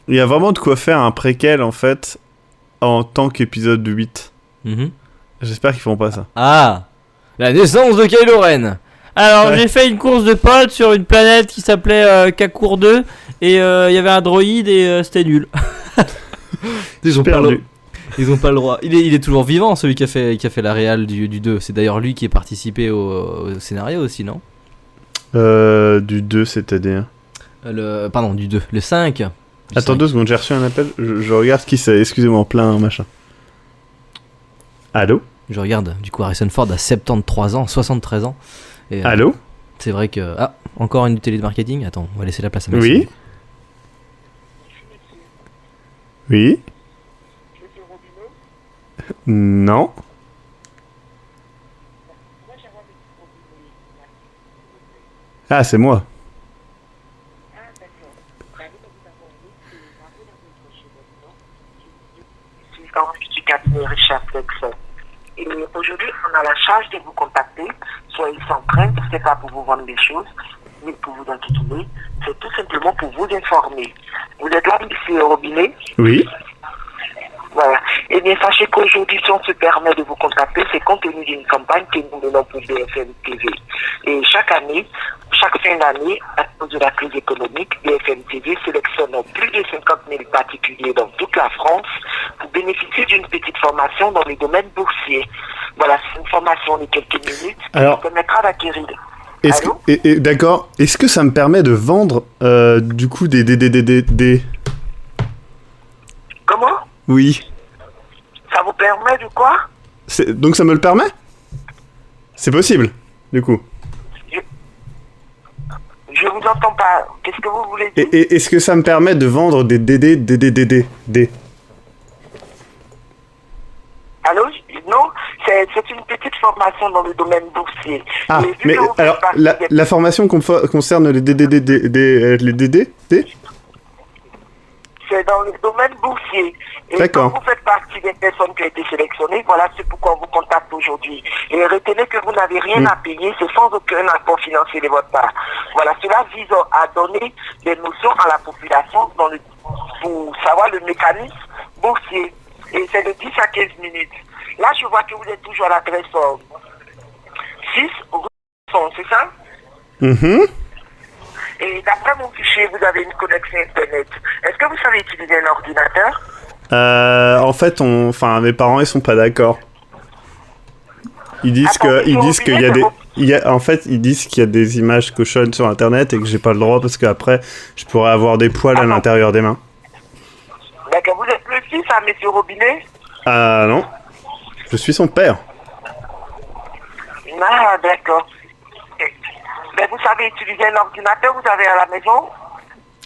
Il y a vraiment de quoi faire un préquel, en fait, en tant qu'épisode 8. J'espère qu'ils feront pas ça. Ah, la naissance de Kylo Ren. Alors, j'ai fait une course de potes sur une planète qui s'appelait Kakour 2, et il y avait un droïde, et c'était nul. Ils ont pas le droit. Il est toujours vivant, celui qui a fait la réal du 2. C'est d'ailleurs lui qui est participé au scénario aussi, non ? Du 2, c'est-à-dire Pardon, du 2. Le 5. Attends 2 secondes, j'ai reçu un appel. Je regarde qui c'est. Excusez-moi, en plein machin. Allô ? Je regarde. Du coup, Harrison Ford a 73 ans, 73 ans. Et, allô ? C'est vrai que... Ah, encore une télé de marketing. Attends, on va laisser la place à Maxime. Oui ? Oui ? Non. Ah, c'est moi. Du cabinet Richard Flexon. Et aujourd'hui, on a la charge de vous contacter. Soyez sans crainte, c'est pas pour vous vendre des choses, mais pour vous intituler. C'est tout simplement pour vous informer. Vous êtes là, monsieur Robinet ? Oui. Voilà. Eh bien, sachez qu'aujourd'hui, si on se permet de vous contacter, c'est compte tenu d'une campagne que nous menons pour BFM TV. Et chaque année, chaque fin d'année, à cause de la crise économique, BFM TV sélectionne plus de 50 000 particuliers dans toute la France pour bénéficier d'une petite formation dans les domaines boursiers. Voilà, c'est une formation de quelques minutes qui vous permettra d'acquérir. D'accord. Est-ce que ça me permet de vendre du coup des Comment ? Oui. Ça vous permet de quoi ? Donc ça me le permet ? C'est possible, du coup. Je vous entends pas. Qu'est-ce que vous voulez dire ? Et est-ce que ça me permet de vendre des DD ? Allô ? Non, c'est une petite formation dans le domaine boursier. Ah, mais alors, la formation concerne les DD c'est dans le domaine boursier. Et D'accord. quand vous faites partie des personnes qui ont été sélectionnées, voilà, c'est pourquoi on vous contacte aujourd'hui. Et retenez que vous n'avez rien à payer, c'est sans aucun apport financier de votre part. Voilà, cela vise à donner des notions à la population pour savoir le mécanisme boursier. Et c'est de 10 à 15 minutes. Là, je vois que vous êtes toujours à l'adresse 6 rue Son, c'est ça ? Et d'après mon fichier, vous avez une connexion Internet. Est-ce que vous savez utiliser un ordinateur ? En fait, mes parents, ils sont pas d'accord. Ils disent qu'il y a des images cochonnes sur Internet et que j'ai pas le droit parce qu'après, je pourrais avoir des poils à l'intérieur des mains. D'accord, vous êtes le fils à monsieur Robinet ? Non. Je suis son père. Ah, d'accord. Mais vous savez utiliser un ordinateur, vous avez à la maison ?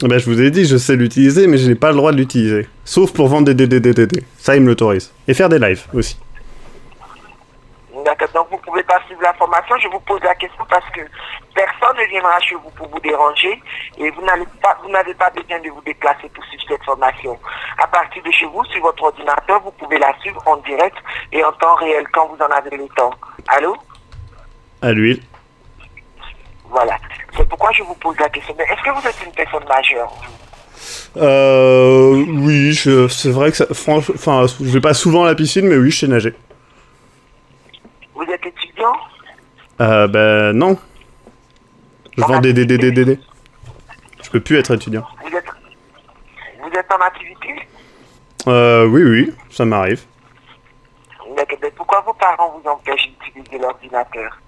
Je vous ai dit, je sais l'utiliser, mais je n'ai pas le droit de l'utiliser. Sauf pour vendre des DD. Ça, il me l'autorise. Et faire des lives aussi. D'accord, donc vous ne pouvez pas suivre la formation. Je vous pose la question parce que personne ne viendra chez vous pour vous déranger et vous n'avez pas besoin de vous déplacer pour suivre cette formation. À partir de chez vous, sur votre ordinateur, vous pouvez la suivre en direct et en temps réel quand vous en avez le temps. Allô ? À l'huile. Voilà. C'est pourquoi je vous pose la question. Mais est-ce que vous êtes une personne majeure ? Oui, c'est vrai que je vais pas souvent à la piscine, mais oui, je sais nager. Vous êtes étudiant ? Non. Je vends des DD. Je peux plus être étudiant. Vous êtes en activité? Oui, ça m'arrive. D'accord. Mais pourquoi vos parents vous empêchent d'utiliser l'ordinateur?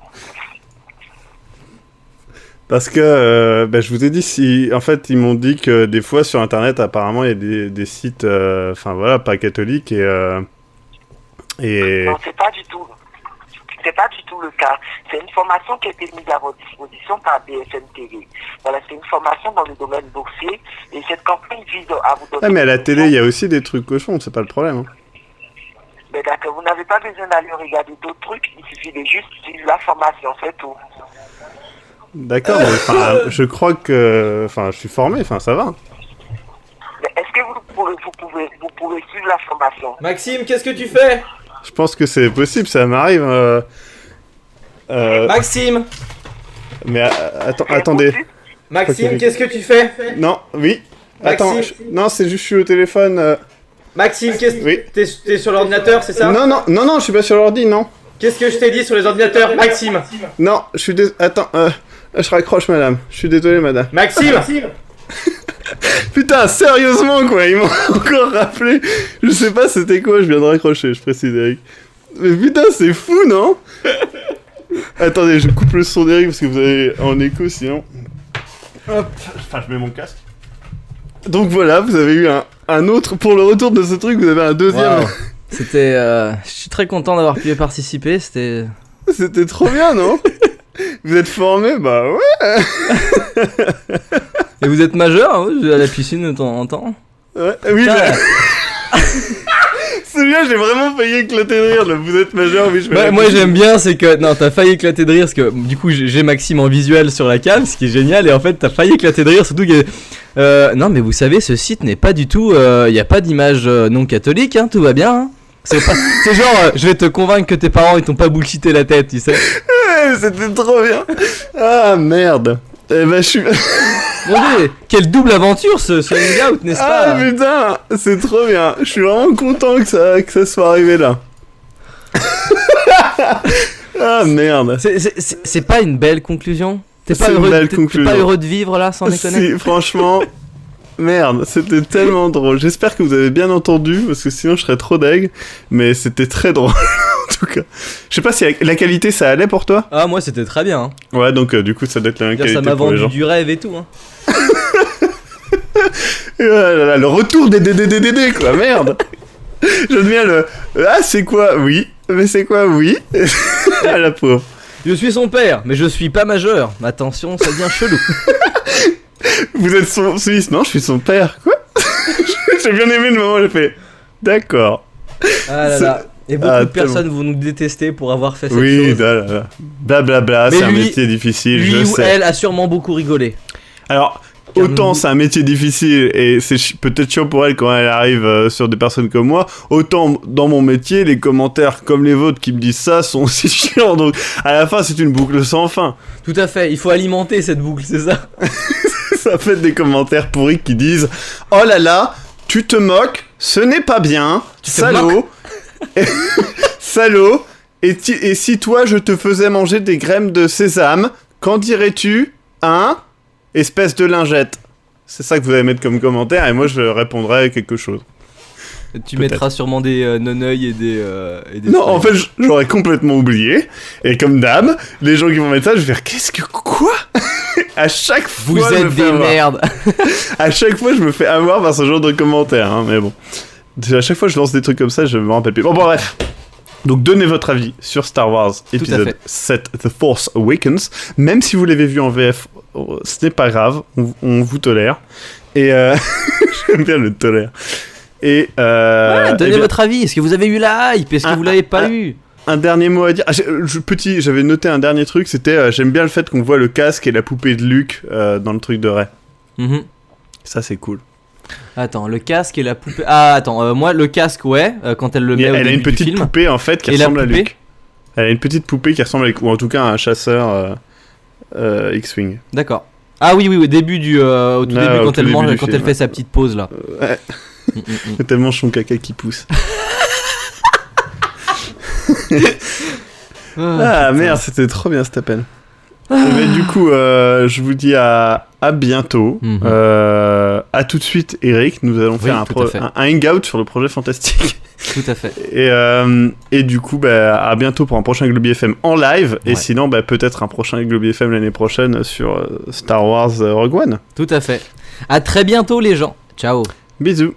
Parce que, je vous ai dit, en fait, ils m'ont dit que des fois sur Internet, apparemment, il y a des sites, pas catholiques et... Non, c'est pas du tout le cas. C'est une formation qui a été mise à votre disposition par BFM TV. Voilà, c'est une formation dans le domaine boursier et cette campagne vise à vous donner... Ah, mais à la télé, il y a aussi des trucs cochons, c'est pas le problème. Hein. Mais d'accord, vous n'avez pas besoin d'aller regarder d'autres trucs, il suffit de juste suivre la formation, c'est tout. D'accord, mais je crois que... je suis formé, ça va. Mais est-ce que vous pouvez suivre la formation? Maxime, qu'est-ce que tu fais? Je pense que c'est possible, ça m'arrive. Maxime. Mais attendez. Maxime, qu'est-ce que tu fais? Non, oui. Maxime. Attends, non, c'est juste je suis au téléphone. Maxime, Oui. T'es sur l'ordinateur, c'est ça? Non, je suis pas sur l'ordi, non. Qu'est-ce que je t'ai dit sur les ordinateurs, Maxime? Non, je suis Attends, je raccroche, madame. Je suis désolé, madame. Maxime. Putain, sérieusement, quoi, ils m'ont encore rappelé. Je sais pas c'était quoi, je viens de raccrocher, je précise, Eric. Mais putain, c'est fou, non? Attendez, je coupe le son d'Eric parce que vous avez en écho, sinon... Hop, je mets mon casque. Donc voilà, vous avez eu un autre... Pour le retour de ce truc, vous avez un deuxième... Wow. C'était... Je suis très content d'avoir pu y participer, c'était... C'était trop bien, non? Vous êtes formé? Bah ouais. Et vous êtes majeur, hein? Je vais à la piscine de temps en temps. Ouais, oui, celui-là, j'ai vraiment failli éclater de rire, là. Vous êtes majeur, oui, je fais moi j'aime bien, c'est que... Non, t'as failli éclater de rire, parce que du coup j'ai Maxime en visuel sur la cam, ce qui est génial, et en fait t'as failli éclater de rire, surtout que... non, mais vous savez, ce site n'est pas du tout... y a pas d'image non catholique, hein, tout va bien, hein. C'est genre, je vais te convaincre que tes parents ils t'ont pas bullshité la tête, tu sais. Ouais, c'était trop bien. Ah, merde. Eh ben, je suis... Mon Dieu, quelle double aventure ce hangout, n'est-ce pas? Ah putain, c'est trop bien. Je suis vraiment content que ça soit arrivé là. Ah merde. C'est pas une belle conclusion? T'es pas heureux de vivre là, sans déconner? Si, franchement, merde, c'était tellement drôle. J'espère que vous avez bien entendu, parce que sinon je serais trop deg. Mais c'était très drôle, en tout cas. Je sais pas si la qualité ça allait pour toi? Ah, moi c'était très bien. Hein. Ouais, donc du coup ça doit être la même qualité ça m'a pour les gens. vendu du rêve et tout. Hein. Le retour des DDDDD, quoi, merde. Je deviens le... Ah, c'est quoi? Oui. Mais c'est quoi? Oui. Ah, la pauvre. Je suis son père, mais je suis pas majeur. Attention, ça devient chelou. Vous êtes son Suisse? Non, je suis son père. Quoi? J'ai bien aimé le moment où j'ai fait... D'accord. Ah là là. Et beaucoup de personnes vont nous détester pour avoir fait cette chose. Oui, blablabla, c'est un métier difficile, lui je ou sais. elle a sûrement beaucoup rigolé. Alors... Autant c'est un métier difficile et c'est peut-être chiant pour elle quand elle arrive sur des personnes comme moi, autant dans mon métier, les commentaires comme les vôtres qui me disent ça sont aussi chiants, donc à la fin c'est une boucle sans fin. Tout à fait, il faut alimenter cette boucle, c'est ça. Ça fait des commentaires pourris qui disent « Oh là là, tu te moques, ce n'est pas bien, salaud, salaud, et si toi je te faisais manger des graines de sésame, qu'en dirais-tu, hein ? Espèce de lingette. » C'est ça que vous allez mettre comme commentaire et moi je répondrai quelque chose. Tu mettras sûrement des non-œil et des non, en fait, j'aurais complètement oublié. Et comme d'hab, les gens qui vont mettre ça, je vais faire qu'est-ce que quoi? À chaque fois, vous êtes des merdes. À chaque fois, je me fais avoir par ce genre de commentaires. Hein, mais bon, à chaque fois, je lance des trucs comme ça, je me rappelle plus. Bon, bref. Donc donnez votre avis sur Star Wars épisode 7 The Force Awakens. Même si vous l'avez vu en VF, ce n'est pas grave, on vous tolère. Et j'aime bien le tolère. Et donnez votre avis, est-ce que vous avez eu la hype? Est-ce que vous l'avez pas eu? Un dernier mot à dire. J'avais noté un dernier truc, c'était j'aime bien le fait qu'on voit le casque et la poupée de Luke dans le truc de Rey. Ça c'est cool. Attends, le casque et la poupée. Ah, attends, moi le casque, ouais, quand elle le met au début du film. Elle a une petite poupée en fait qui ressemble à Luke. Elle a une petite poupée qui ressemble à, ou en tout cas à un chasseur X-Wing. D'accord. Ah oui, au début au tout début quand elle mange, quand elle fait sa petite pause là. Ouais. Tellement son caca qui pousse. Ah merde, c'était trop bien cet appel. Du coup, je vous dis à bientôt. À tout de suite, Eric. Nous allons faire un hangout sur le projet fantastique. Tout à fait. Et du coup, à bientôt pour un prochain Globi FM en live. Et sinon, peut-être un prochain Globi FM l'année prochaine sur Star Wars Rogue One. Tout à fait. À très bientôt, les gens. Ciao. Bisous.